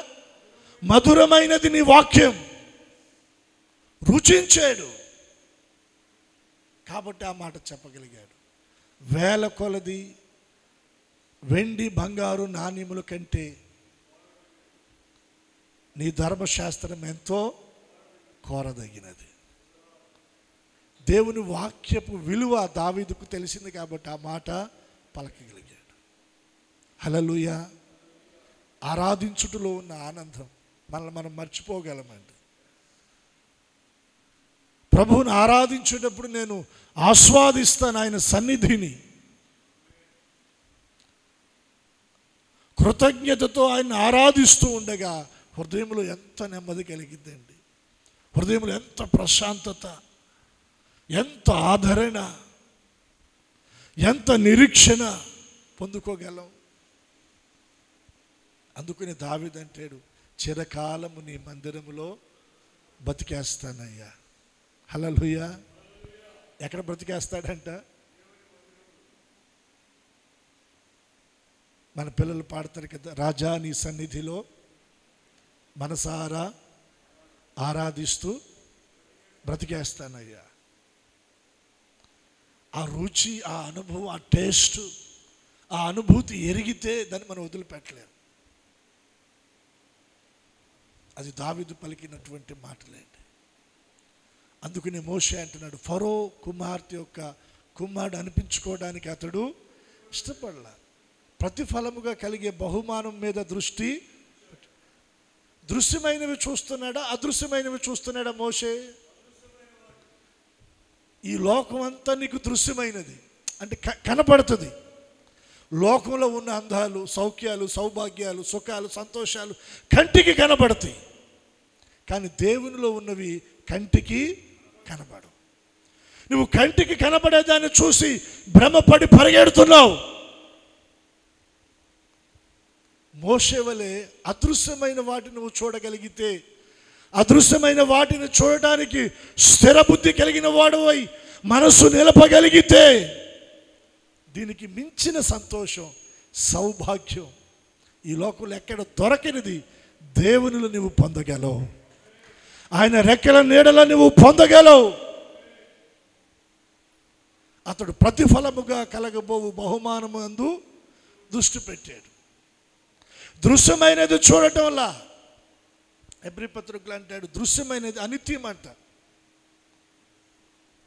మధురమైనది నీ వాక్యం. రుచించాడు కాబట్టి ఆ మాట చెప్పగలిగాడు. వేల కొలది వెండి బంగారు నాణ్యముల కంటే నీ ధర్మశాస్త్రం ఎంతో కోరదగినది. దేవుని వాక్యపు విలువ దావీదుకు తెలిసింది కాబట్టి ఆ మాట పలకగలిగాడు. హల్లెలూయా. ఆరాధించుటలో ఉన్న ఆనందం మనం మర్చిపోగలమండి. ప్రభువుని ఆరాధించేటప్పుడు నేను ఆస్వాదిస్తాను ఆయన సన్నిధిని. కృతజ్ఞతతో ఆయన ఆరాధిస్తూ ఉండగా హృదయంలో ఎంత నెమ్మది కలిగిందండి. హృదయంలో ఎంత ప్రశాంతత, ఎంత ఆదరణ, ఎంత నిరీక్షణ పొందుకోగలం. అందుకని దావీదు అంటాడు, చిరకాలము నీ మందిరములో బతికేస్తానయ్యా. హల్లెలూయా. ఎక్కడ బ్రతికేస్తాడంట? మన పిల్లలు పాడతారు కదా, రాజా నీ సన్నిధిలో మనసారా ఆరాధిస్తూ బ్రతికేస్తానయ్యా. ఆ రుచి, ఆ అనుభవం, ఆ టేస్ట్, ఆ అనుభూతి ఎరిగితే దాన్ని మనం వదిలిపెట్టలేము. అది దావీదు పలికినటువంటి మాటలేండి. అందుకని మోషే అంటున్నాడు, ఫరో కుమార్తె యొక్క కుమారుడు అనిపించుకోవడానికి అతడు ఇష్టపడలా. ప్రతిఫలముగా కలిగే బహుమానం మీద దృష్టి, దృశ్యమైనవి చూస్తున్నాడా అదృశ్యమైనవి చూస్తున్నాడా మోషే? ఈ లోకం అంతా నీకు దృశ్యమైనది అంటే కనపడుతుంది. లోకంలో ఉన్న అందాలు, సౌఖ్యాలు, సౌభాగ్యాలు, సుఖాలు, సంతోషాలు కంటికి కనపడతాయి. కానీ దేవునిలో ఉన్నవి కంటికి కనపడవు. నువ్వు కంటికి కనపడేదాన్ని చూసి భ్రమపడి పరిగెడుతున్నావు. మోషే వలె అదృశ్యమైన వాటిని నువ్వు చూడగలిగితే, అదృశ్యమైన వాటిని చూడడానికి స్థిర బుద్ధి కలిగిన వాడువై మనసు నిలపగలిగితే, దీనికి మించిన సంతోషం, సౌభాగ్యం ఈ లోకంలో ఎక్కడ దొరకనిది దేవునిలో నువ్వు పొందగలవు. ఆయన రెక్కల నీడలో నువ్వు పొందగలవు. అతడు ప్రతిఫలముగా కలగబోవు బహుమానము అందు దృష్టి పెట్టాడు. దృశ్యమైనది చూడటం వల్ల హెబ్రీ పత్రికలు అంటాడు, దృశ్యమైనది అనిత్యం అంట.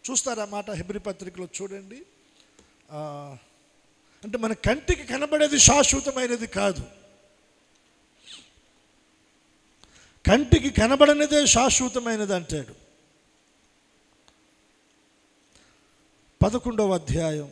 చూస్తారా మాట హెబ్రీ పత్రికలో చూడండి. అంటే మన కంటికి కనబడేది శాశ్వతమైనది కాదు, కంటికి కనబడనిదే శాశ్వతమైనది అంటాడు. 11వ అధ్యాయం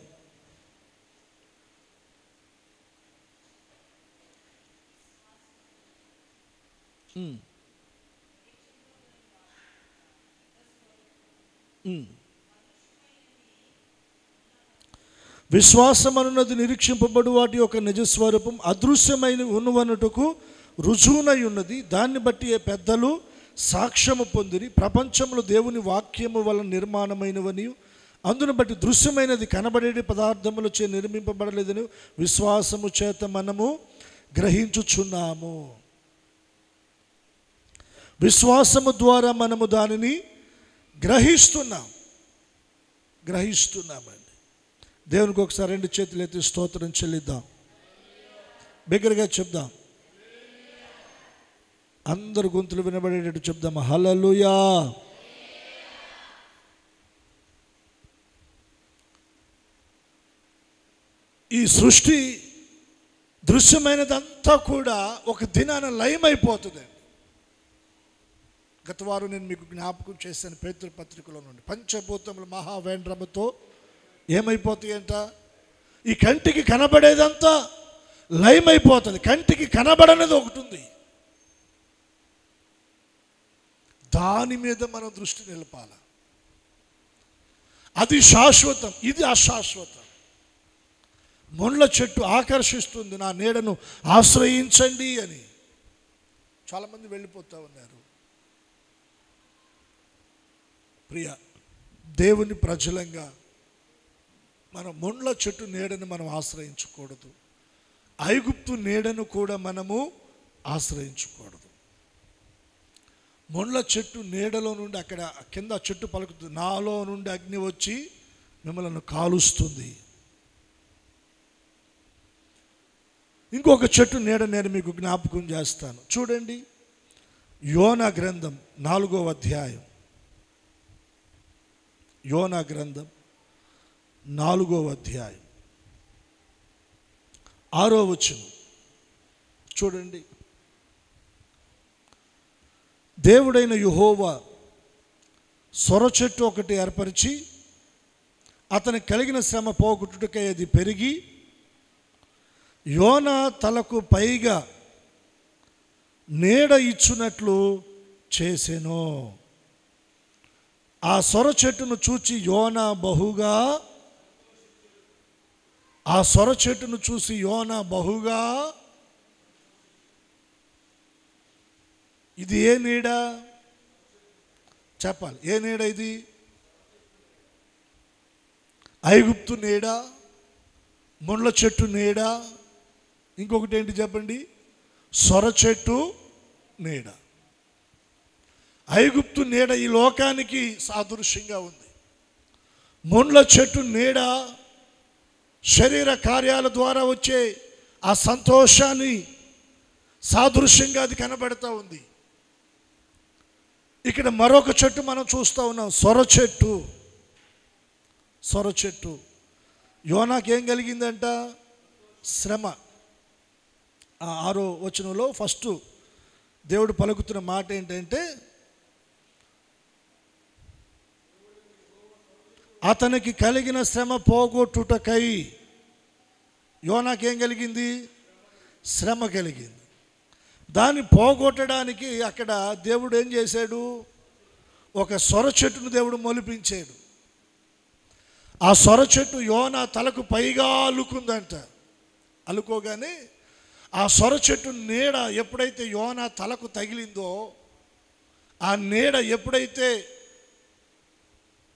విశ్వాసం అనున్నది నిరీక్షింపబడు వాటి యొక్క నిజస్వరూపం, అదృశ్యమైన ఉన్నవన్నట్టుకు రుజువునై ఉన్నది. దాన్ని బట్టి పెద్దలు సాక్ష్యము పొందిరి. ప్రపంచంలో దేవుని వాక్యము వలన నిర్మాణమైనవని, అందును బట్టి దృశ్యమైనది కనబడే పదార్థముల చే నిర్మింపబడలేదని విశ్వాసము చేత మనము గ్రహించుచున్నాము. విశ్వాసము ద్వారా మనము దానిని గ్రహిస్తున్నామండి. దేవునికి ఒకసారి 2 చేతులు ఎత్తి స్తోత్రం చెల్లిద్దాం, బిగ్గరగా చెప్దాం, అందరు గొంతులు వినబడేటట్టు చెప్దాం, హల్లెలూయా. ఈ సృష్టి దృశ్యమైనదంతా కూడా ఒక దినాన లయమైపోతుంది. గత వారం నేను మీకు జ్ఞాపకం చేశాను పేతురు పత్రికలో నుండి, పంచభూతముల మహావేంద్రముతో ఏమైపోతాయంట, ఈ కంటికి కనబడేదంతా లయమైపోతుంది. కంటికి కనబడనేది ఒకటి ఉంది, దాని మీద మనం దృష్టి నిలపాల. అది శాశ్వతం, ఇది అశాశ్వతం. ముళ్ళ చెట్టు ఆకర్షిస్తుంది, నా నీడను ఆశ్రయించండి అని చాలామంది వెళ్ళిపోతూ ఉన్నారు. ప్రియ దేవుని ప్రజలంగా మనం ముళ్ళ చెట్టు నీడను మనం ఆశ్రయించకూడదు, ఐగుప్తు నీడను కూడా మనము ఆశ్రయించకూడదు. ముళ్ళ చెట్టు నీడలో నుండి అక్కడ కింద చెట్టు పలుకుతుంది, నాలో నుండి అగ్ని వచ్చి మిమ్మల్ని కాలుస్తుంది. ఇంకొక చెట్టు నీడ నేను మీకు జ్ఞాపకం చేస్తాను. చూడండి, యోనా గ్రంథం 4వ అధ్యాయం, యోనా గ్రంథం 4వ అధ్యాయం 6వ వచనం చూడండి. దేవుడైన యెహోవా సొర చెట్టు ఒకటి ఏర్పరిచి అతనికి కలిగిన శ్రమ పోగొట్టుటకై అది పెరిగి యోనా తలకు పైగా నీడ ఇచ్చునట్లు చేసెను. ఆ సొర చెట్టును చూచి యోనా బహుగా ఇది ఏ నీడ చెప్పాలి, ఏ నీడ ఇది? ఐగుప్తు నీడ, ముళ్ళ చెట్టు నీడ, ఇంకొకటి ఏంటి చెప్పండి? సొర చెట్టు నీడ. ఐగుప్తు నీడ ఈ లోకానికి సాదృశ్యంగా ఉంది. ముళ్ళ చెట్టు నీడ శరీర కార్యాల ద్వారా వచ్చే ఆ సంతోషాన్ని సాదృశ్యంగా అది కనబడుతూ ఉంది. ఇక్కడ మరొక చెట్టు మనం చూస్తూ ఉన్నాం, సొర చెట్టు. సొర చెట్టు. యోనాకి ఏం కలిగిందంట? శ్రమ. 6వ వచనంలో ఫస్ట్ దేవుడు పలుకుతున్న మాట ఏంటంటే, అతనికి కలిగిన శ్రమ పోగొట్టుటకై. యోనాకేం కలిగింది? శ్రమ కలిగింది. దాన్ని పోగొట్టడానికి అక్కడ దేవుడు ఏం చేశాడు? ఒక సొర చెట్టును దేవుడు మొలిపించాడు. ఆ సొర చెట్టు యోనా తలకు పైగా అల్లుకుందంట. అల్లుకోగానే ఆ సొర చెట్టు నీడ ఎప్పుడైతే యోనా తలకు తగిలిందో, ఆ నీడ ఎప్పుడైతే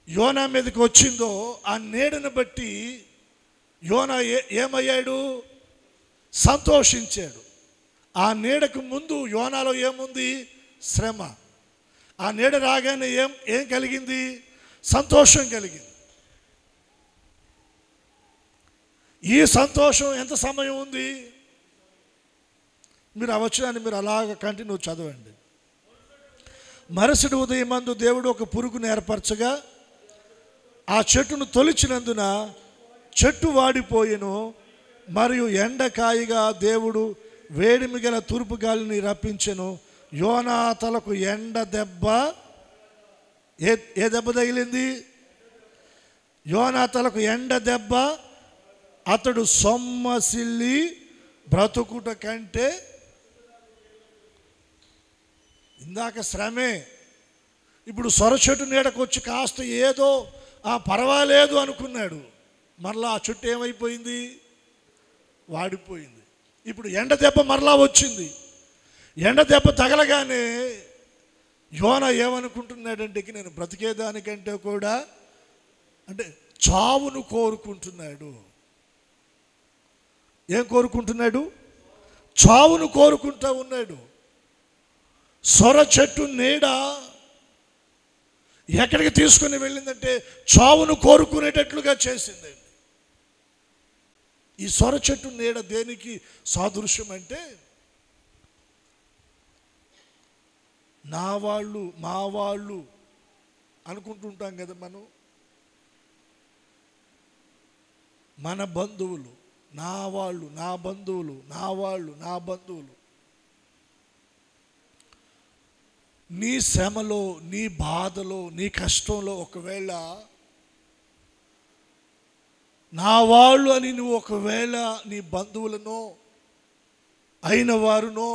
యోనా మీదకి వచ్చిందో, ఆ నీడను బట్టి యోనా ఏమయ్యాడు? సంతోషించాడు. ఆ నీడకు ముందు యోనాలో ఏముంది? శ్రమ. ఆ నీడ రాగానే ఏం కలిగింది? సంతోషం కలిగింది. ఈ సంతోషం ఎంత సమయం ఉంది? మీరు ఆ వచనాన్ని మీరు అలాగ కంటిన్యూ చదవండి. మరుసటి ఉదయమందు దేవుడు ఒక పురుగును ఏర్పరచగా ఆ చెట్టును తొలిచినందున చెట్టు వాడిపోయెను. మరియు ఎండకాయగా దేవుడు వేడిమి గల తూర్పు గాలిని రప్పించెను. యోనా తలకు ఎండ దెబ్బ. ఏ దెబ్బ తగిలింది? యోనా తలకు ఎండ దెబ్బ. అతడు సొమ్మసిల్లి బ్రతుకుట కంటే, ఇందాక శ్రమే, ఇప్పుడు సొర చెట్టు నీడకు వచ్చి కాస్త ఏదో పర్వాలేదు అనుకున్నాడు. మరలా ఆ చెట్టు ఏమైపోయింది? వాడిపోయింది. ఇప్పుడు ఎండ దెబ్బ మరలా వచ్చింది. ఎండ దెబ్బ తగలగానే యోనా ఏమనుకుంటున్నాడంటే, నేను బ్రతికేదానికంటే కూడా అంటే చావును కోరుకుంటున్నాడు. ఏం కోరుకుంటున్నాడు? చావును కోరుకుంటూ ఉన్నాడు. సొర చెట్టు నీడ ఎక్కడికి తీసుకుని వెళ్ళిందంటే చావును కోరుకునేటట్లుగా చేసిందండి. ఈ సొర చెట్టు నీడ దేనికి సాదృశ్యం అంటే, నా వాళ్ళు మా వాళ్ళు అనుకుంటుంటాం కదా మనం. మన బంధువులు, నా వాళ్ళు, నా బంధువులు, నా వాళ్ళు, నా బంధువులు. నీ శ్రమలో, నీ బాధలో, నీ కష్టంలో ఒకవేళ నా వాళ్ళు అని నువ్వు ఒకవేళ నీ బంధువులనో అయిన వారునో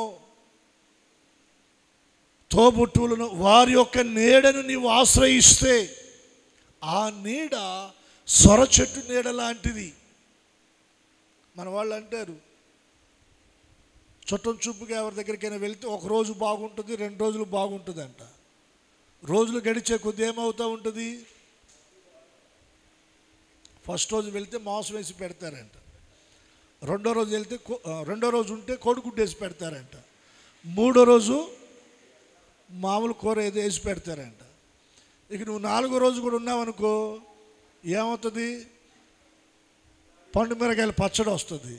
తోబుట్టువులను వారి యొక్క నీడను నీవు ఆశ్రయిస్తే, ఆ నీడ సొర చెట్టు నీడ లాంటిది. మన వాళ్ళు అంటారు, చుట్టం చూపుగా ఎవరి దగ్గరికైనా వెళ్తే ఒక రోజు బాగుంటుంది, 2 రోజులు బాగుంటుంది అంట. రోజులు గడిచే కొద్ది ఏమవుతూ ఉంటుంది? ఫస్ట్ రోజు వెళ్తే మాంసం వేసి పెడతారంట. రెండో రోజు ఉంటే కోడిగుడ్డు వేసి పెడతారంట. 3వ రోజు మామూలు కూర ఏదో వేసి పెడతారంట. ఇక నువ్వు 4వ రోజు కూడా ఉన్నావనుకో, ఏమవుతుంది? పండు మిరకాయల పచ్చడి వస్తుంది.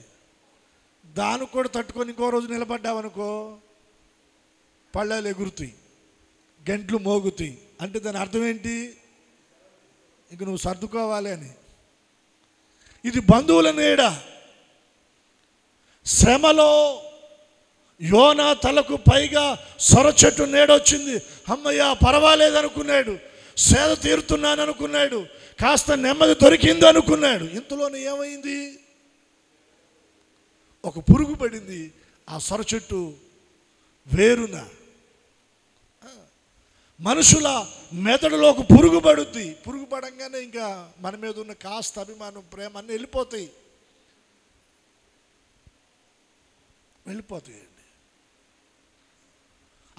దానికి కూడా తట్టుకొని ఇంకో రోజు నిలబడ్డావనుకో, పళ్ళాలు ఎగురుతాయి, గంటలు మోగుతాయి. అంటే దాని అర్థం ఏంటి? ఇంక నువ్వు సర్దుకోవాలి అని. ఇది బంధువుల నీడ. శ్రమలో యోనా తలకు పైగా సొర చెట్టు నీడొచ్చింది. అమ్మయ్య పర్వాలేదు అనుకున్నాడు, సేద తీరుతున్నాను అనుకున్నాడు, కాస్త నెమ్మది దొరికింది అనుకున్నాడు. ఇంతలోనే ఏమైంది? ఒక పురుగు పడింది ఆ సొర చెట్టు వేరున. మనుషుల మెదడులో ఒక పురుగు పడుద్ది. పురుగు పడంగానే ఇంకా మన మీద ఉన్న కాస్త అభిమానం, ప్రేమ అన్నీ వెళ్ళిపోతాయండి.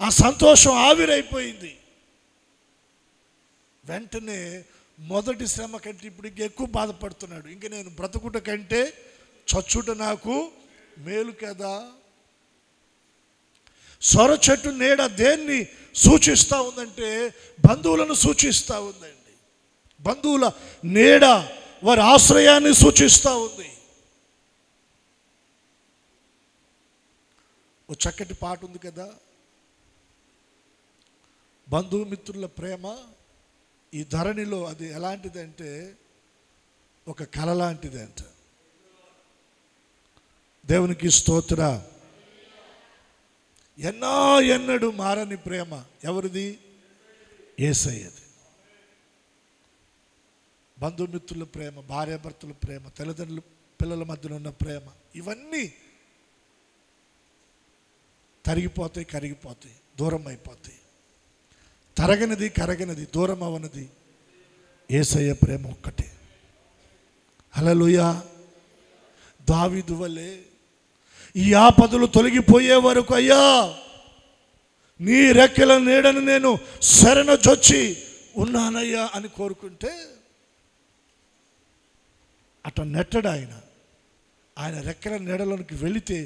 ఆ సంతోషం ఆవిరైపోయింది. వెంటనే మొదటి శ్రమ కంటే ఇప్పుడు ఇంక ఎక్కువ బాధపడుతున్నాడు. ఇంక నేను బ్రతుకుట కంటే చచ్చుట నాకు మేలు కదా. సొర చెట్టు నీడ దేన్ని సూచిస్తూ ఉందంటే బంధువులను సూచిస్తూ ఉందండి. బంధువుల నీడ వారి ఆశ్రయాన్ని సూచిస్తూ ఉంది. ఓ చక్కటి పాట ఉంది కదా, బంధుమిత్రుల ప్రేమ ఈ ధరణిలో అది ఎలాంటిదంటే ఒక కళ లాంటిది అంట. దేవునికి స్తోత్ర. ఎన్నడూ మారని ప్రేమ ఎవరిది? యేసయ్యది. బంధుమిత్రుల ప్రేమ, భార్యాభర్తల ప్రేమ, తల్లిదండ్రుల పిల్లల మధ్యన ఉన్న ప్రేమ, ఇవన్నీ తరిగిపోతాయి, కరిగిపోతాయి, దూరం అయిపోతాయి. తరగనిది, కరగనిది, దూరం అవనది యేసయ్య ప్రేమ ఒక్కటే. హల్లెలూయా. దావీదు వలె ఈ ఆపదలు తొలగిపోయే వరకు అయ్యా నీ రెక్కల నీడను నేను శరణజొచ్చి ఉన్నానయ్యా అని కోరుకుంటే అట నెట్టడు ఆయన రెక్కల నీడలోనికి వెళితే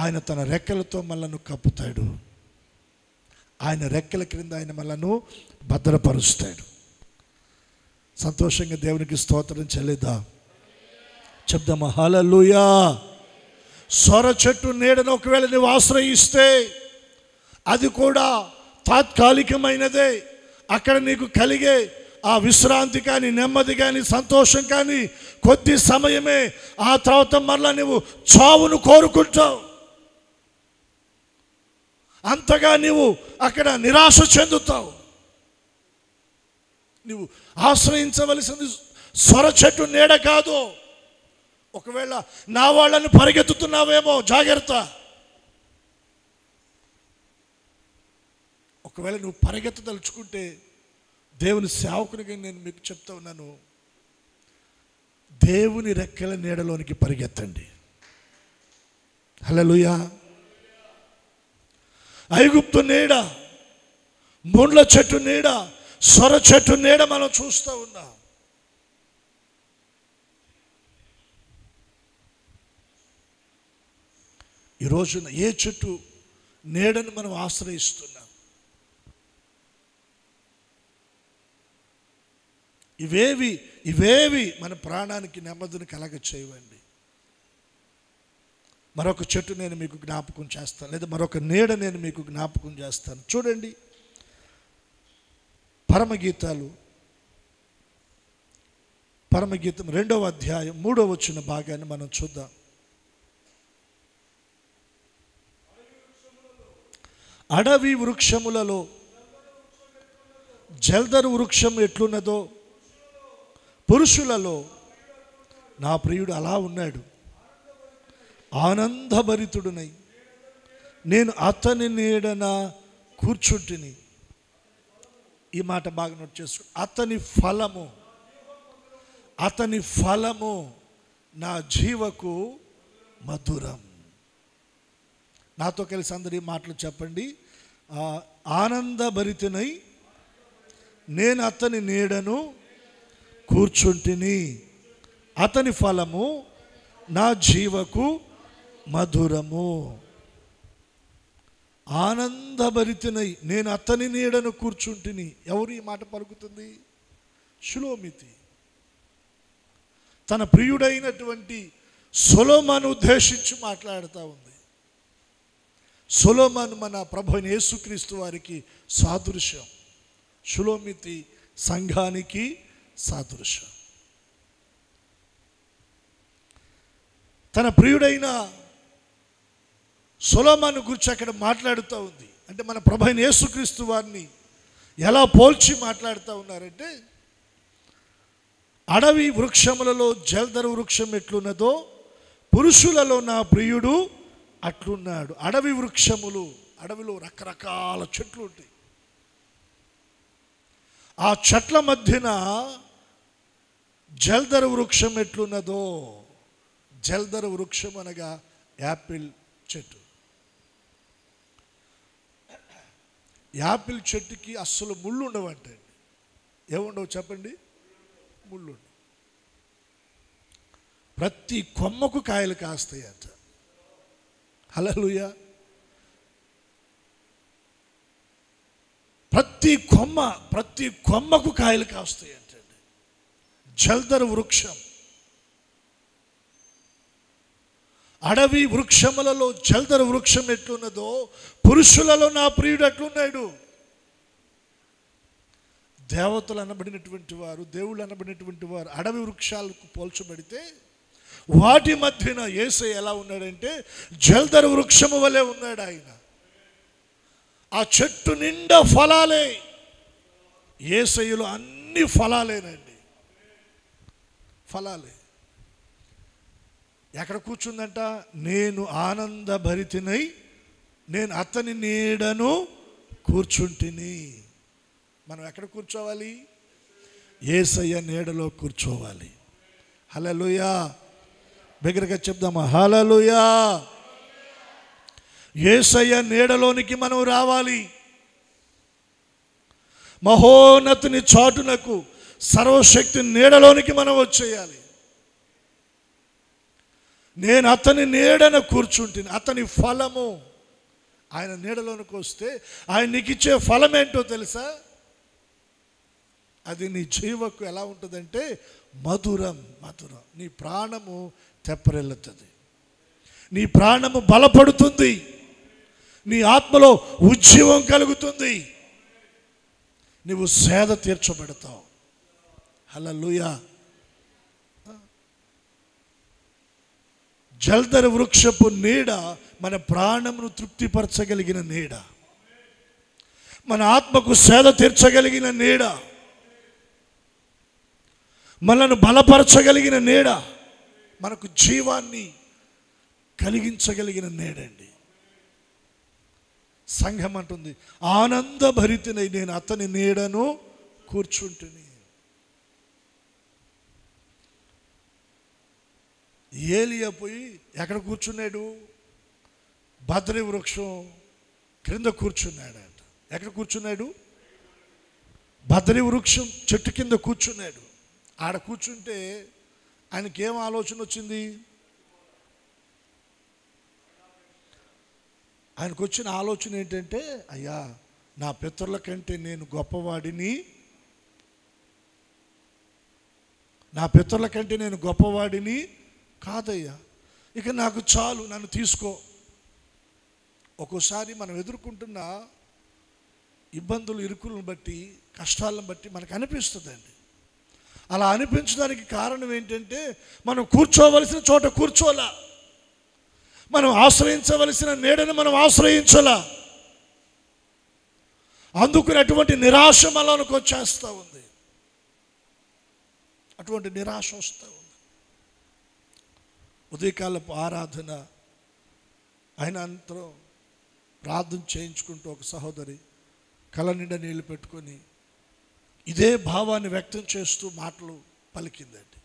ఆయన తన రెక్కలతో మనల్ని కప్పుతాడు. ఆయన రెక్కల క్రింద ఆయన మనల్ని భద్రపరుస్తాడు. సంతోషంగా దేవునికి స్తోత్రం చెల్లిద్దాం, చెప్దామా? హల్లెలూయా. సొర చెట్టు నీడను ఒకవేళ నువ్వు ఆశ్రయిస్తే అది కూడా తాత్కాలికమైనదే. అక్కడ నీకు కలిగే ఆ విశ్రాంతి కానీ, నెమ్మది కానీ, సంతోషం కానీ కొద్ది సమయమే. ఆ తర్వాత మరలా నువ్వు చావును కోరుకుంటావు. అంతగా నీవు అక్కడ నిరాశ చెందుతావు. నువ్వు ఆశ్రయించవలసింది సొర చెట్టు నీడ కాదు. ఒకవేళ నా వాళ్ళని పరిగెత్తుతున్నావేమో, జాగ్రత్త. ఒకవేళ నువ్వు పరిగెత్తదలుచుకుంటే దేవుని సేవకునిగా నేను మీకు చెప్తా ఉన్నాను, దేవుని రెక్కల నీడలోనికి పరిగెత్తండి. హల్లెలూయా. ఐగుప్తు నీడ, ముండ్ల చెట్టు నీడ, సొర చెట్టు నీడ మనం చూస్తూ ఉన్నాం. ఈ రోజున ఏ చెట్టు నీడను మనం ఆశ్రయిస్తున్నాం? ఇవేవి మన ప్రాణానికి నెమ్మదిని కలగ చేయవండి. మరొక చెట్టు నేను మీకు జ్ఞాపకం చేస్తాను, లేదా మరొక నీడ నేను మీకు జ్ఞాపకం చేస్తాను. చూడండి, పరమగీతం 2వ అధ్యాయం 3వ వచన భాగాన్ని మనం చూద్దాం. అడవి వృక్షములలో జల్దరు వృక్షం ఎట్లున్నదో పురుషులలో నా ప్రియుడు అలా ఉన్నాడు. ఆనందభరితుడునై నేను అతని నీడన కూర్చుంటిని. ఈ మాట బాగా నోట్ చేసుకో. అతని ఫలము నా జీవకు మధురం. నాతో కలిసి అందరు ఈ మాటలు చెప్పండి. ఆనందభరితునై నేను అతని నీడను కూర్చుంటిని, అతని ఫలము నా జీవకు మధురము. ఆనందభరితునై నేను అతని నీడను కూర్చుంటిని. ఎవరు ఈ మాట పలుకుతుంది? షులోమితి. తన ప్రియుడైనటువంటి సొలొమోను ఉద్దేశించి మాట్లాడుతూ ఉంది. సొలొమోను మన ప్రభువైన యేసుక్రీస్తు వారికి సాదృశ్యం. షులోమితి సంఘానికి సాదృశ్యం. తన ప్రియుడైన సొలొమోను గురించి అక్కడ మాట్లాడుతూ ఉంది. అంటే మన ప్రభువైన యేసుక్రీస్తు వారిని ఎలా పోల్చి మాట్లాడుతూ ఉన్నారంటే, అడవి వృక్షములలో జల్దరు వృక్షం ఎట్లున్నదో పురుషులలో నా ప్రియుడు అట్లున్నాడు. అడవి వృక్షములు, అడవిలో రకరకాల చెట్లు ఉంటాయి. ఆ చెట్ల మధ్యన జల్దరు వృక్షం ఎట్లున్నదో, జల్దరు వృక్షం అనగా యాపిల్ చెట్టు. యాపిల్ చెట్టుకి అస్సలు ముళ్ళు ఉండవంటే. ఏముండవు చెప్పండి? ముళ్ళు. ప్రతి కొమ్మకు కాయలు కాస్తాయి అంట. హల్లెలూయా. ప్రతి కొమ్మకు కాయలు కాస్తాయి అంటే. జల్దరు వృక్షం. అడవి వృక్షములలో జల్దరు వృక్షం ఎట్లున్నదో పురుషులలో నా ప్రియుడు అట్లున్నాడు. దేవతలు అనబడినటువంటి వారు, దేవుళ్ళు అనబడినటువంటి వారు అడవి వృక్షాలకు పోల్చబడితే వాటి మధ్యన యేసయ్య ఎలా ఉన్నాడంటే జల్దరు వృక్షము వలె ఉన్నాడు ఆయన. ఆ చెట్టు నిండా ఫలాలే. యేసయ్యలో అన్ని ఫలాలేనండి, ఫలాలే. ఎక్కడ కూర్చుందంట? నేను ఆనందభరితినై నేను అతని నీడను కూర్చుంటిని. మనం ఎక్కడ కూర్చోవాలి? యేసయ్య నీడలో కూర్చోవాలి. హల్లెలూయా. బిగ్గరగా చెప్దామా? హల్లెలూయా. యేసయ్య నీడలోనికి మనం రావాలి. మహోన్నతుని చాటునకు, సర్వశక్తి నీడలోనికి మనం వచ్చేయాలి. నేను అతని నీడన కూర్చుంటుని. అతని ఫలము, ఆయన నీడలోనికి వస్తే ఆయన నీకు ఇచ్చే ఫలం ఏంటో తెలుసా? అది నీ జీవకు ఎలా ఉంటుందంటే మధురం, మధురం. నీ ప్రాణము తెప్పరిల్లుతుంది, నీ ప్రాణము బలపడుతుంది, నీ ఆత్మలో ఉజ్జీవం కలుగుతుంది, నువ్వు సేద తీర్చబడతావు. హల్లెలూయా. జల్దర వృక్షపు నీడ మన ప్రాణమును తృప్తిపరచగలిగిన నీడ, మన ఆత్మకు సేద తీర్చగలిగిన నీడ, మనను బలపరచగలిగిన నీడ, మనకు జీవాన్ని కలిగించగలిగిన నీడండి. సంఘం అంటుంది ఆనందభరితనై నేను అతని నీడను కూర్చుంటుని. ఏలియా పోయి ఎక్కడ కూర్చున్నాడు? బద్రి వృక్షం క్రింద కూర్చున్నాడంట. ఎక్కడ కూర్చున్నాడు? బద్రి వృక్షం చెట్టు కింద కూర్చున్నాడు. ఆడ కూర్చుంటే ఆయనకి ఏం ఆలోచన వచ్చింది? ఆయనకు వచ్చిన ఆలోచన ఏంటంటే, అయ్యా నా పితరుల కంటే నేను గొప్పవాడిని, నా పితరుల కంటే నేను గొప్పవాడిని కాదయ్యా, ఇక నాకు చాలు, నన్ను తీసుకో. ఒక్కోసారి మనం ఎదుర్కొంటున్న ఇబ్బందులు, ఇరుకులను బట్టి, కష్టాలను బట్టి మనకు అనిపిస్తుందండి. అలా అనిపించడానికి కారణం ఏంటంటే మనం కూర్చోవలసిన చోట కూర్చోలా, మనం ఆశ్రయించవలసిన నీడను మనం ఆశ్రయించలా. అందుకని అటువంటి నిరాశ మనలోకి వచ్చేస్తూ ఉంది, అటువంటి నిరాశ వస్తూ ఉంది. ఉదయకాలపు ఆరాధన ఆయన అంతరం ప్రార్థన చేయించుకుంటూ ఒక సహోదరి కళ్ళ నిండా నీళ్ళు పెట్టుకొని ఇదే భావాన్ని వ్యక్తం చేస్తూ మాటలు పలికిందండి.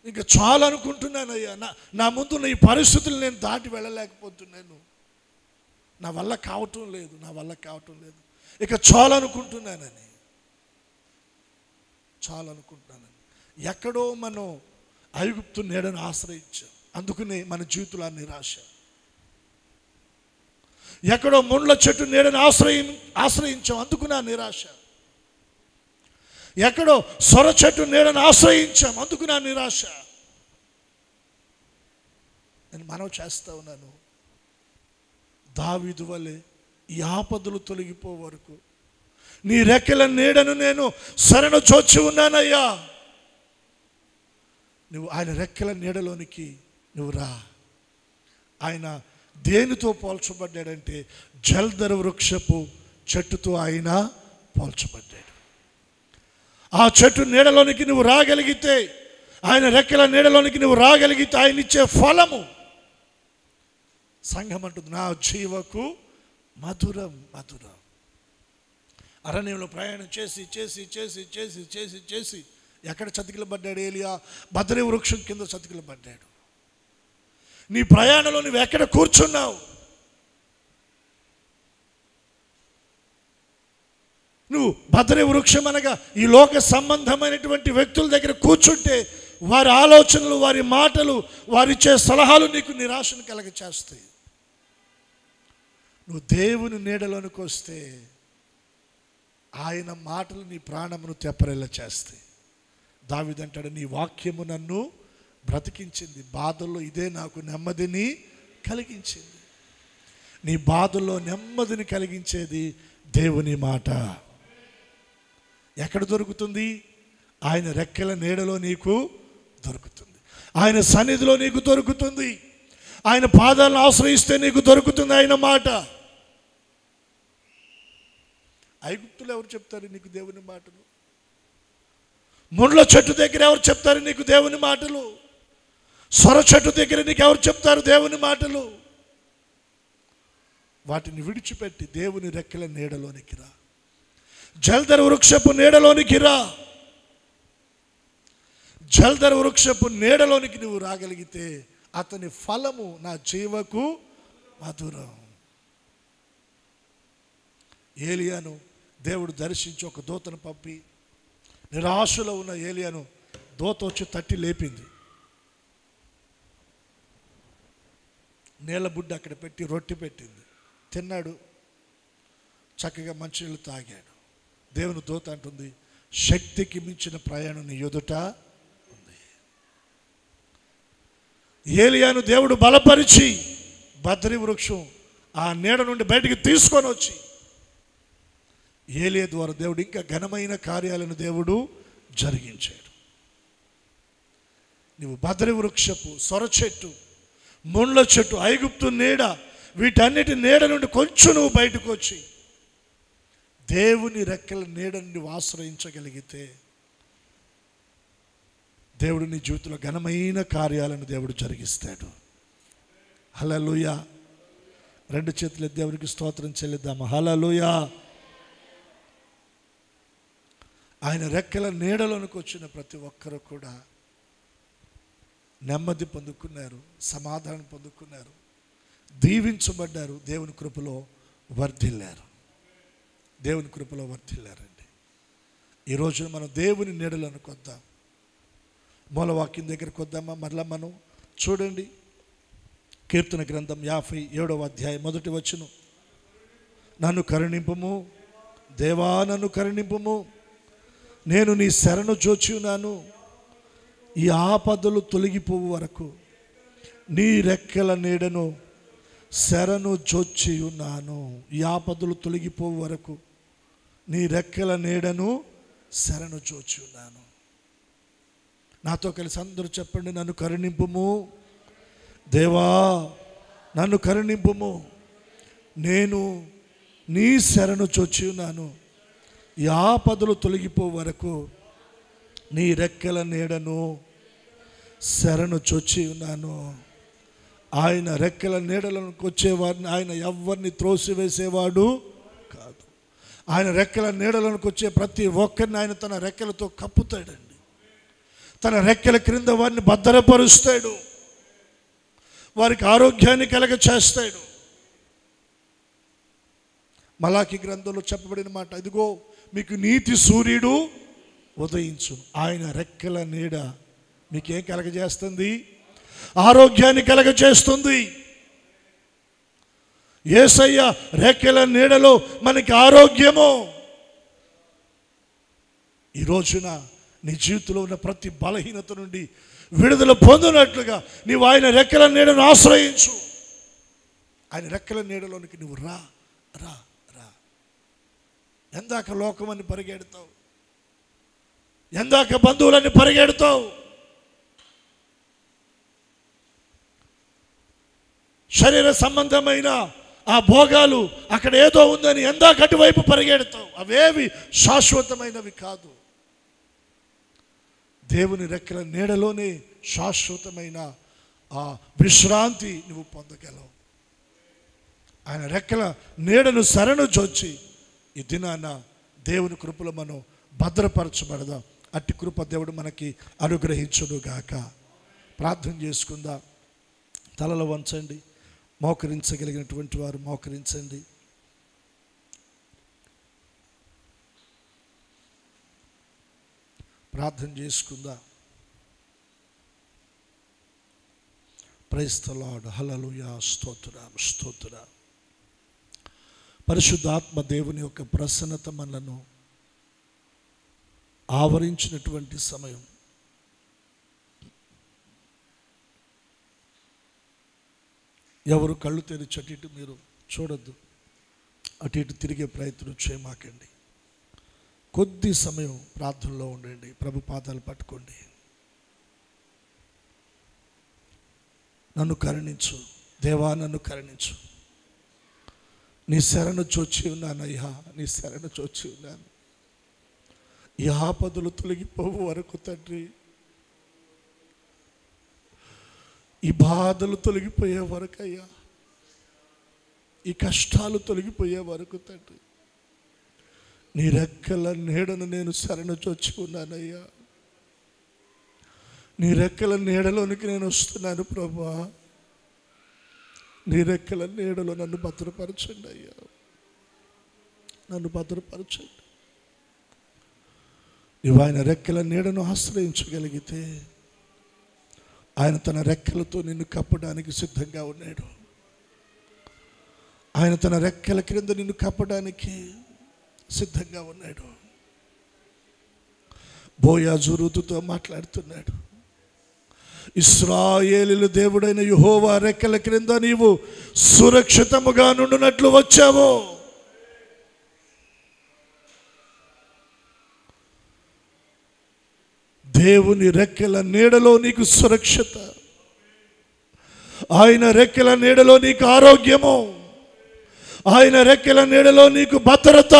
ఇంకా చాలా అనుకుంటున్నానయ్యా, నా ముందు ఈ పరిస్థితులు నేను దాటి వెళ్ళలేకపోతున్నాను, నా వల్ల కావటం లేదు, నా వల్ల కావటం లేదు, ఇక చాలా అనుకుంటున్నానని, చాలా అనుకుంటున్నానని. ఎక్కడో మనం ఐగుప్తు నీడను ఆశ్రయించాం, అందుకనే మన జీవితంలో నిరాశ. ఎక్కడో ముళ్ళ చెట్టు నీడను ఆశ్రయించాం, అందుకునే నిరాశ. ఎక్కడో సొర చెట్టు నీడను ఆశ్రయించాం, అందుకునే నిరాశ. నేను మనవి చేస్తా ఉన్నాను, దావీదు వలె ఈ ఆపదలు తొలగిపో వరకు నీ రెక్కల నీడను నేను శరణ చోచి ఉన్నానయ్యా, నువ్వు ఆయన రెక్కల నీడలోనికి నువ్వు రా. ఆయన దేనితో పోల్చబడ్డాడంటే జల్దర వృక్షపు చెట్టుతో ఆయన పోల్చబడ్డాడు. ఆ చెట్టు నీడలోనికి నువ్వు రాగలిగితే, ఆయన రెక్కల నీడలోనికి నువ్వు రాగలిగితే ఆయన ఇచ్చే ఫలము, సంఘం అంటుంది నా జీవకు మధురం, మధురం. అరణ్యంలో ప్రయాణం చేసి చేసి చేసి చేసి చేసి చేసి ఎక్కడ చతికిలబడ్డాడు ఏలియా? బద్రి వృక్షం కింద చతికిలబడ్డాడు. నీ ప్రయాణంలో నువ్వు ఎక్కడ కూర్చున్నావు? నువ్వు బద్రి వృక్షం అనగా ఈ లోక సంబంధమైనటువంటి వ్యక్తుల దగ్గర కూర్చుంటే వారి ఆలోచనలు, వారి మాటలు, వారిచ్చే సలహాలు నీకు నిరాశను కలగచేస్తాయి. నువ్వు దేవుని నీడలోనికి వస్తే ఆయన మాటలు నీ ప్రాణమును తెప్పరిల్ల చేస్తాయి. దావీదంటాడు, నీ వాక్యము నన్ను బ్రతికించింది, బాధల్లో ఇదే నాకు నెమ్మదిని కలిగించింది. నీ బాధల్లో నెమ్మదిని కలిగించేది దేవుని మాట. ఎక్కడ దొరుకుతుంది? ఆయన రెక్కల నీడలో నీకు దొరుకుతుంది. ఆయన సన్నిధిలో నీకు దొరుకుతుంది. ఆయన పాదాలను ఆశ్రయిస్తే నీకు దొరుకుతుంది ఆయన మాట. ఐగుప్తులు ఎవరు చెప్తారు నీకు దేవుని మాటలు? ముళ్ళ చెట్టు దగ్గర ఎవరు చెప్తారు నీకు దేవుని మాటలు? సొర చెట్టు దగ్గర నీకు ఎవరు చెప్తారు దేవుని మాటలు? వాటిని విడిచిపెట్టి దేవుని రెక్కల నీడలోనికి రా. జల్దర వృక్షపు నీడలోనికి రా. జల్దర వృక్షపు నీడలోనికి నువ్వు రాగలిగితే అతని ఫలము నా జీవకు మధురం. ఏలియాను దేవుడు దర్శించి ఒక దూతను పంపి, నిరాశలో ఉన్న ఏలియాను దూత వచ్చి తట్టి లేపింది. నీళ్ళ బుడ్డ అక్కడ పెట్టి రొట్టె పెట్టింది. తిన్నాడు, చక్కగా మంచినీళ్ళు తాగాడు. దేవుని దూత అంటుంది, శక్తికి మించిన ప్రయాణం నీ ఎదుట ఉంది. ఏలియాను దేవుడు బలపరిచి బద్రి వృక్షం ఆ నీడ నుండి బయటికి తీసుకొని వచ్చి, ఏలియా ద్వారా దేవుడు ఇంకా ఘనమైన కార్యాలను దేవుడు జరిగించాడు. నువ్వు బద్రి వృక్షపు, సొర చెట్టు, ముళ్ళ చెట్టు, ఐగుప్తు నీడ, వీటన్నిటి నీడ నుండి కొంచెం నువ్వు బయటకు వచ్చి దేవుని రెక్కల నీడని నువ్వు ఆశ్రయించగలిగితే దేవుడు నీ జీవితంలో ఘనమైన కార్యాలను దేవుడు జరిగిస్తాడు. హల్లెలూయా. రెండు చేతులు దేవునికి స్తోత్రం చెల్లిద్దాము. హల్లెలూయా. ఆయన రెక్కల నీడలోనికి వచ్చిన ప్రతి ఒక్కరు కూడా నెమ్మది పొందుకున్నారు, సమాధానం పొందుకున్నారు, దీవించబడ్డారు, దేవుని కృపలో వర్ధిల్లారు. దేవుని కృపలో వర్ధిల్లారండి. ఈ రోజున మనం దేవుని నీడలోనికి వద్దాం. మూలవాక్యం దగ్గరికి వద్దామా? మరలా మనం చూడండి, కీర్తన గ్రంథం 57వ అధ్యాయం 1వ వచనం. నన్ను కరుణింపుము దేవా, నన్ను కరుణింపుము, నేను నీ శరణు జోచి ఉన్నాను. ఈ ఆపదలు తొలగిపోవు వరకు నీ రెక్కల నీడను శరణు జోచి ఉన్నాను. ఈ ఆపదలు తొలగిపోవు వరకు నీ రెక్కల నీడను శరణు జోచి ఉన్నాను. నాతో కలిసి అందరూ చెప్పండి, నన్ను కరుణింపుము దేవా, నన్ను కరుణింపుము, నేను నీ శరణు జోచి ఉన్నాను. ఈ ఆపదలు తొలగిపోవు వరకు నీ రెక్కల నీడను శరణు చొచ్చి ఉన్నాను. ఆయన రెక్కల నీడలోకి వచ్చేవాడిని ఆయన ఎవరిని త్రోసివేసేవాడు కాదు. ఆయన రెక్కల నీడలోకి వచ్చే ప్రతి ఒక్కరిని ఆయన తన రెక్కలతో కప్పుతాడండి. తన రెక్కల క్రింద వారిని భద్రపరుస్తాడు, వారికి ఆరోగ్యాన్ని కలగ చేస్తాడు. మలాకి గ్రంథంలో చెప్పబడిన మాట, ఇదిగో మీకు నీతి సూర్యుడు ఉదయించు. ఆయన రెక్కల నీడ మీకేం కలగజేస్తుంది? ఆరోగ్యాన్ని కలగజేస్తుంది. యేసయ్య రెక్కల నీడలో మనకి ఆరోగ్యము. ఈ రోజున నీ జీవితంలో ఉన్న ప్రతి బలహీనత నుండి విడుదల పొందినట్లుగా నీవు ఆయన రెక్కల నీడను ఆశ్రయించు. ఆయన రెక్కల నీడలోనికి నువ్వు రా రా రా. ఎందాక లోకమని పరిగెడతావు? ఎందాక బంధువులని పరిగెడతావు? శరీర సంబంధమైన ఆ భోగాలు అక్కడ ఏదో ఉందని ఎందాక అటువైపు పరిగెడతావు? అవేవి శాశ్వతమైనవి కాదు. దేవుని రెక్కల నీడలోనే శాశ్వతమైన ఆ విశ్రాంతి నువ్వు పొందగలవు. ఆయన రెక్కల నీడను శరణు జోచి ఈ దినాన దేవుని కృపలో మనం భద్రపరచబడదాం. అట్టి కృప దేవుడు మనకి అనుగ్రహించునుగాక. ప్రార్థన చేసుకుందాం. తలలు వంచండి. మోకరించగలిగినటువంటి వారు మోకరించండి. ప్రార్థన చేసుకుందాం. Praise the Lord. హల్లెలూయా. స్తోత్రం స్తోత్రం. పరిశుద్ధాత్మ దేవుని యొక్క ప్రసన్నత మనలను ఆవరించినటువంటి సమయం. ఎవరు కళ్ళు తెరిచేటట్టు మీరు చూడొద్దు. అటు ఇటు తిరిగే ప్రయత్నం చేయమాకండి. కొద్ది సమయం ప్రార్థనలో ఉండండి. ప్రభు పాదాలు పట్టుకోండి. నన్ను కరుణించు దేవా, నన్ను కరుణించు. నీ శరణు చొచ్చి ఉన్నానయ్యా, నీ శరణు చొచ్చి ఉన్నాను. ఈ ఆపదలు తొలగిపోవు వరకు తండ్రి, ఈ బాధలు తొలగిపోయే వరకు అయ్యా, ఈ కష్టాలు తొలగిపోయే వరకు తండ్రి, నీ రెక్కల నీడను నేను శరణు చొచ్చి ఉన్నానయ్యా. నీ రెక్కల నీడలోనికి నేను వస్తున్నాను ప్రభువా. నీ రెక్కల నీడలో నన్ను భద్రపరచండి అయ్యా, నన్ను భద్రపరచండి. నీవు ఆయన రెక్కల నీడను ఆశ్రయించగలిగితే ఆయన తన రెక్కలతో నిన్ను కప్పడానికి సిద్ధంగా ఉన్నాడు. ఆయన తన రెక్కల క్రింద నిన్ను కప్పడానికి సిద్ధంగా ఉన్నాడు. బోయాజు రూతుతో మాట్లాడుతున్నాడు. ఇశ్రాయేలీయుల దేవుడైన యెహోవా రెక్కల క్రింద నీవు సురక్షితముగా నుండునట్లు వచ్చావు. దేవుని రెక్కల నీడలో నీకు సురక్షిత, ఆయన రెక్కల నీడలో నీకు ఆరోగ్యము, ఆయన రెక్కల నీడలో నీకు భద్రత.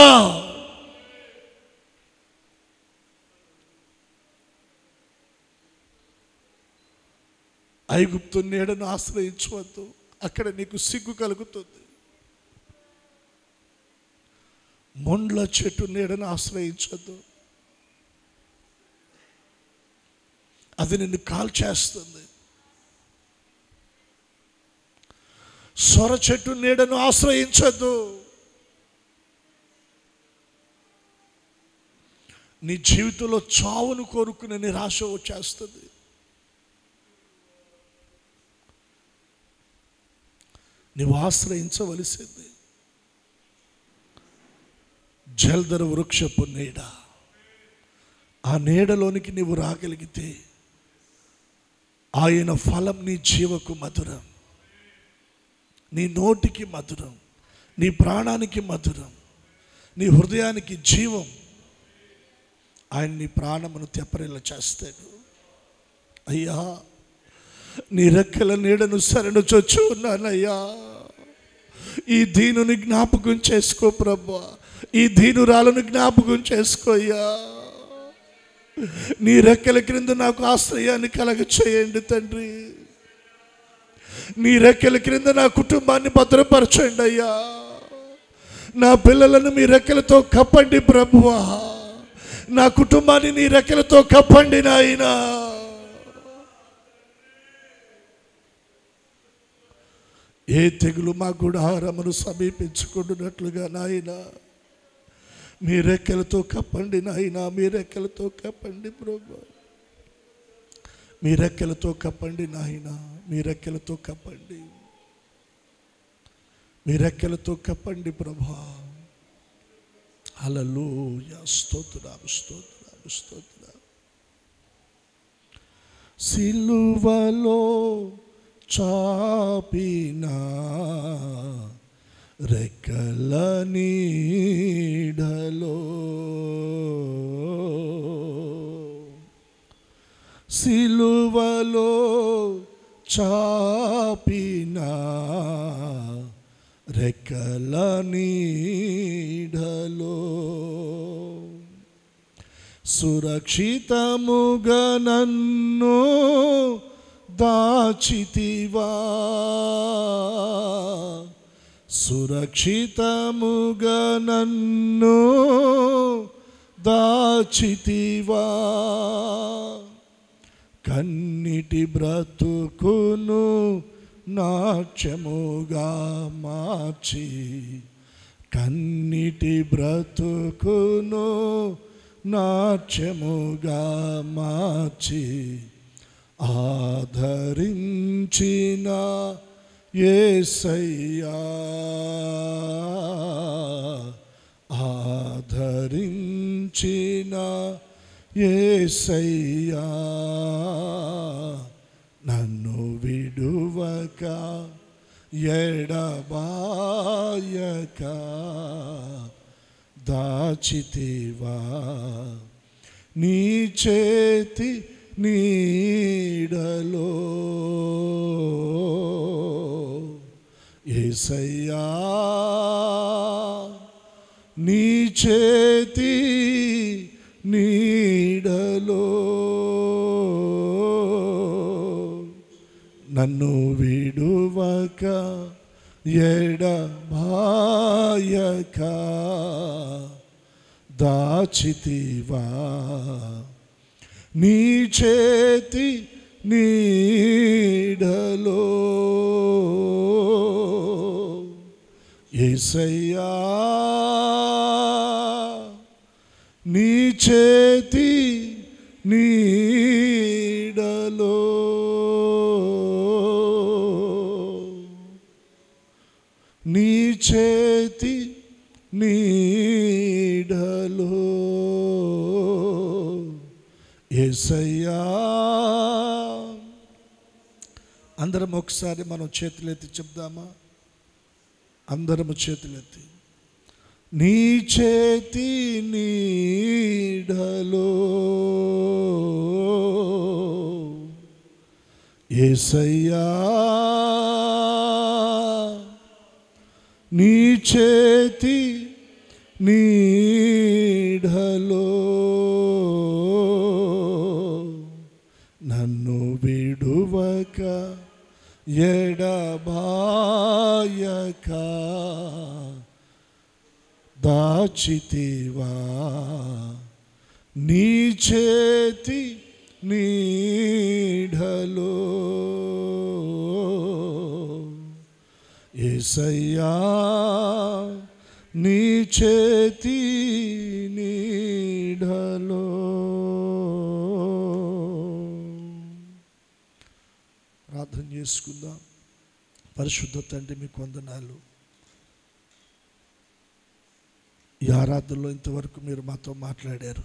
ఐగుప్తు నీడను ఆశ్రయించవద్దు, అక్కడ నీకు సిగ్గు కలుగుతుంది. మొండ్ల చెట్టు నీడను ఆశ్రయించవద్దు, అది నిన్ను కాల్చేస్తుంది. సొర చెట్టు నీడను ఆశ్రయించద్దు, నీ జీవితంలో చావును కోరుకునే నిరాశ వచ్చేస్తుంది. నీవు ఆశ్రయించవలసింది జల్దర వృక్షపు నీడ. ఆ నీడలోనికి నీవు రాగలిగితే ఆయన ఫలం నీ జీవకు మధురం, నీ నోటికి మధురం, నీ ప్రాణానికి మధురం, నీ హృదయానికి జీవం. ఆయన నీ ప్రాణమును తెప్పరిల్ల చేస్తాడు. అయ్యా, నీ రెక్కల నీడను శరణు చొచ్చి ఉన్నానయ్యా. ఈ దీనుని జ్ఞాపకం చేసుకో ప్రభువా, ఈ దీనురాలను జ్ఞాపకం చేసుకోయ్యా. నీ రెక్కల క్రింద నాకు ఆశ్రయాన్ని కలగ చేయండి తండ్రి. నీ రెక్కల క్రింద నా కుటుంబాన్ని భద్రపరచండి అయ్యా. నా పిల్లలను మీ రెక్కలతో కప్పండి ప్రభువా. నా కుటుంబాన్ని నీ రెక్కలతో కప్పండి నాయనా. ఏ తెగులు మా గుడారమును సమీపించుకుంటున్నట్లుగా నాయనా మీ రెక్కలతో కప్పండి నాయనా, మీ రెక్కలతో కప్పండి ప్రభువా. మీ రెక్కలతో కప్పండి నాయనా, మీ రెక్కలతో కప్పండి, మీ రెక్కలతో కప్పండి ప్రభువా. హల్లెలూయా, స్తోత్రం స్తోత్రం స్తోత్రం. సిలువలో చాపినా రెక్కల నీడలో, సిలువలో చాపినా రెక్కల నీడలో, సురక్షితముగా నన్ను దాచితివా, సురక్షితముగా నన్ను దాచితివా. కన్నిటి బ్రతుకును నాట్యముగా మార్చి, కన్నిటి బ్రతుకును నాట్యముగా మార్చి, ఆదరించిన యేసయ్యా, ఆదరించిన యేసయ్యా, నన్ను విడువక ఎడబాయక దాచితివా నీ చేతి నీడలో యేసయ్యా నీ చేతి నీడలో నన్ను విడువక ఎడబాయక దాచితివా నీ చేతి నీడలో యేసయ్యా నీ చేతి నీడలో నీ చేతి నీడలో యేసయ్యా. అందరం ఒకసారి మనం చేతులెత్తి చెప్దామా? అందరము చేతులెత్తి నీ చేతి నీడలో యేసయ్యా నీ చేతి నీడలో నన్ను విడువక ఎడబాయక దాచితివా నీ చేతి నీడలో యేసయ్యా నీ చేతి నీడలో. ప్రార్థన చేసుకుందాం. పరిశుద్ధ తండ్రి మీకు వందనాలు. ఈ ఆరాధనలో ఇంతవరకు మీరు మాతో మాట్లాడారు.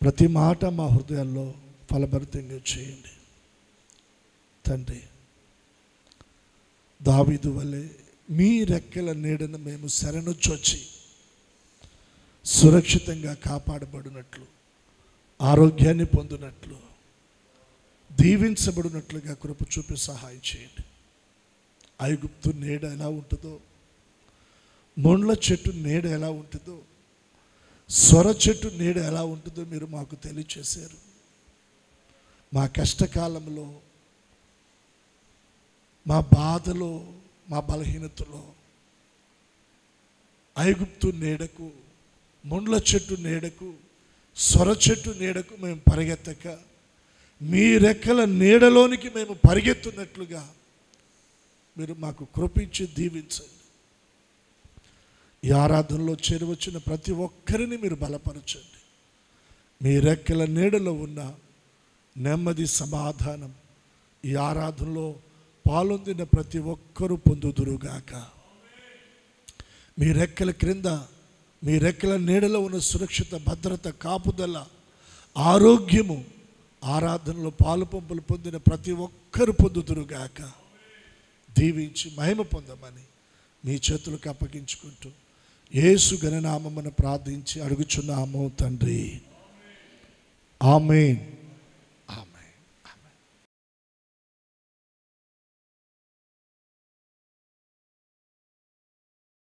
ప్రతి మాట మా హృదయాల్లో ఫలభరితంగా చేయండి తండ్రి. దావీదు వలె మీ రెక్కల నీడను మేము శరణొచ్చొచ్చి సురక్షితంగా కాపాడబడినట్లు, ఆరోగ్యాన్ని పొందినట్లు, దీవించబడినట్లుగా కృప చూపి సహాయం చేయండి. ఐగుప్తు నీడ ఎలా ఉంటుందో, మొండ్ల చెట్టు నీడ ఎలా ఉంటుందో, సొర చెట్టు నీడ ఎలా ఉంటుందో మీరు మాకు తెలియచేశారు. మా కష్టకాలంలో, మా బాధలో, మా బలహీనతలో ఐగుప్తు నీడకు, మొండ్ల చెట్టు నీడకు, సొర చెట్టు నీడకు మేము పరిగెత్తక మీ రెక్కల నీడలోనికి మేము పరిగెత్తున్నట్లుగా మీరు మాకు కృపించి దీవించండి. ఈ ఆరాధనలో చేరువచ్చిన ప్రతి ఒక్కరిని మీరు బలపరచండి. మీ రెక్కల నీడలో ఉన్న నెమ్మది, సమాధానం ఈ ఆరాధనలో పాలొందిన ప్రతి ఒక్కరూ పొందుదురుగాక. మీ రెక్కల క్రింద, మీ రెక్కల నీడలో ఉన్న సురక్షిత, భద్రత, కాపుదల, ఆరోగ్యము ఆరాధనలో పాలు పంపులు పొందిన ప్రతి ఒక్కరు పొందుదురుగాక. దీవించి మహిమ పొందమని మీ చేతులకు అప్పగించుకుంటూ యేసు ఘననామమున ప్రార్థించి అడుగుచున్నాము తండ్రి. ఆమేన్.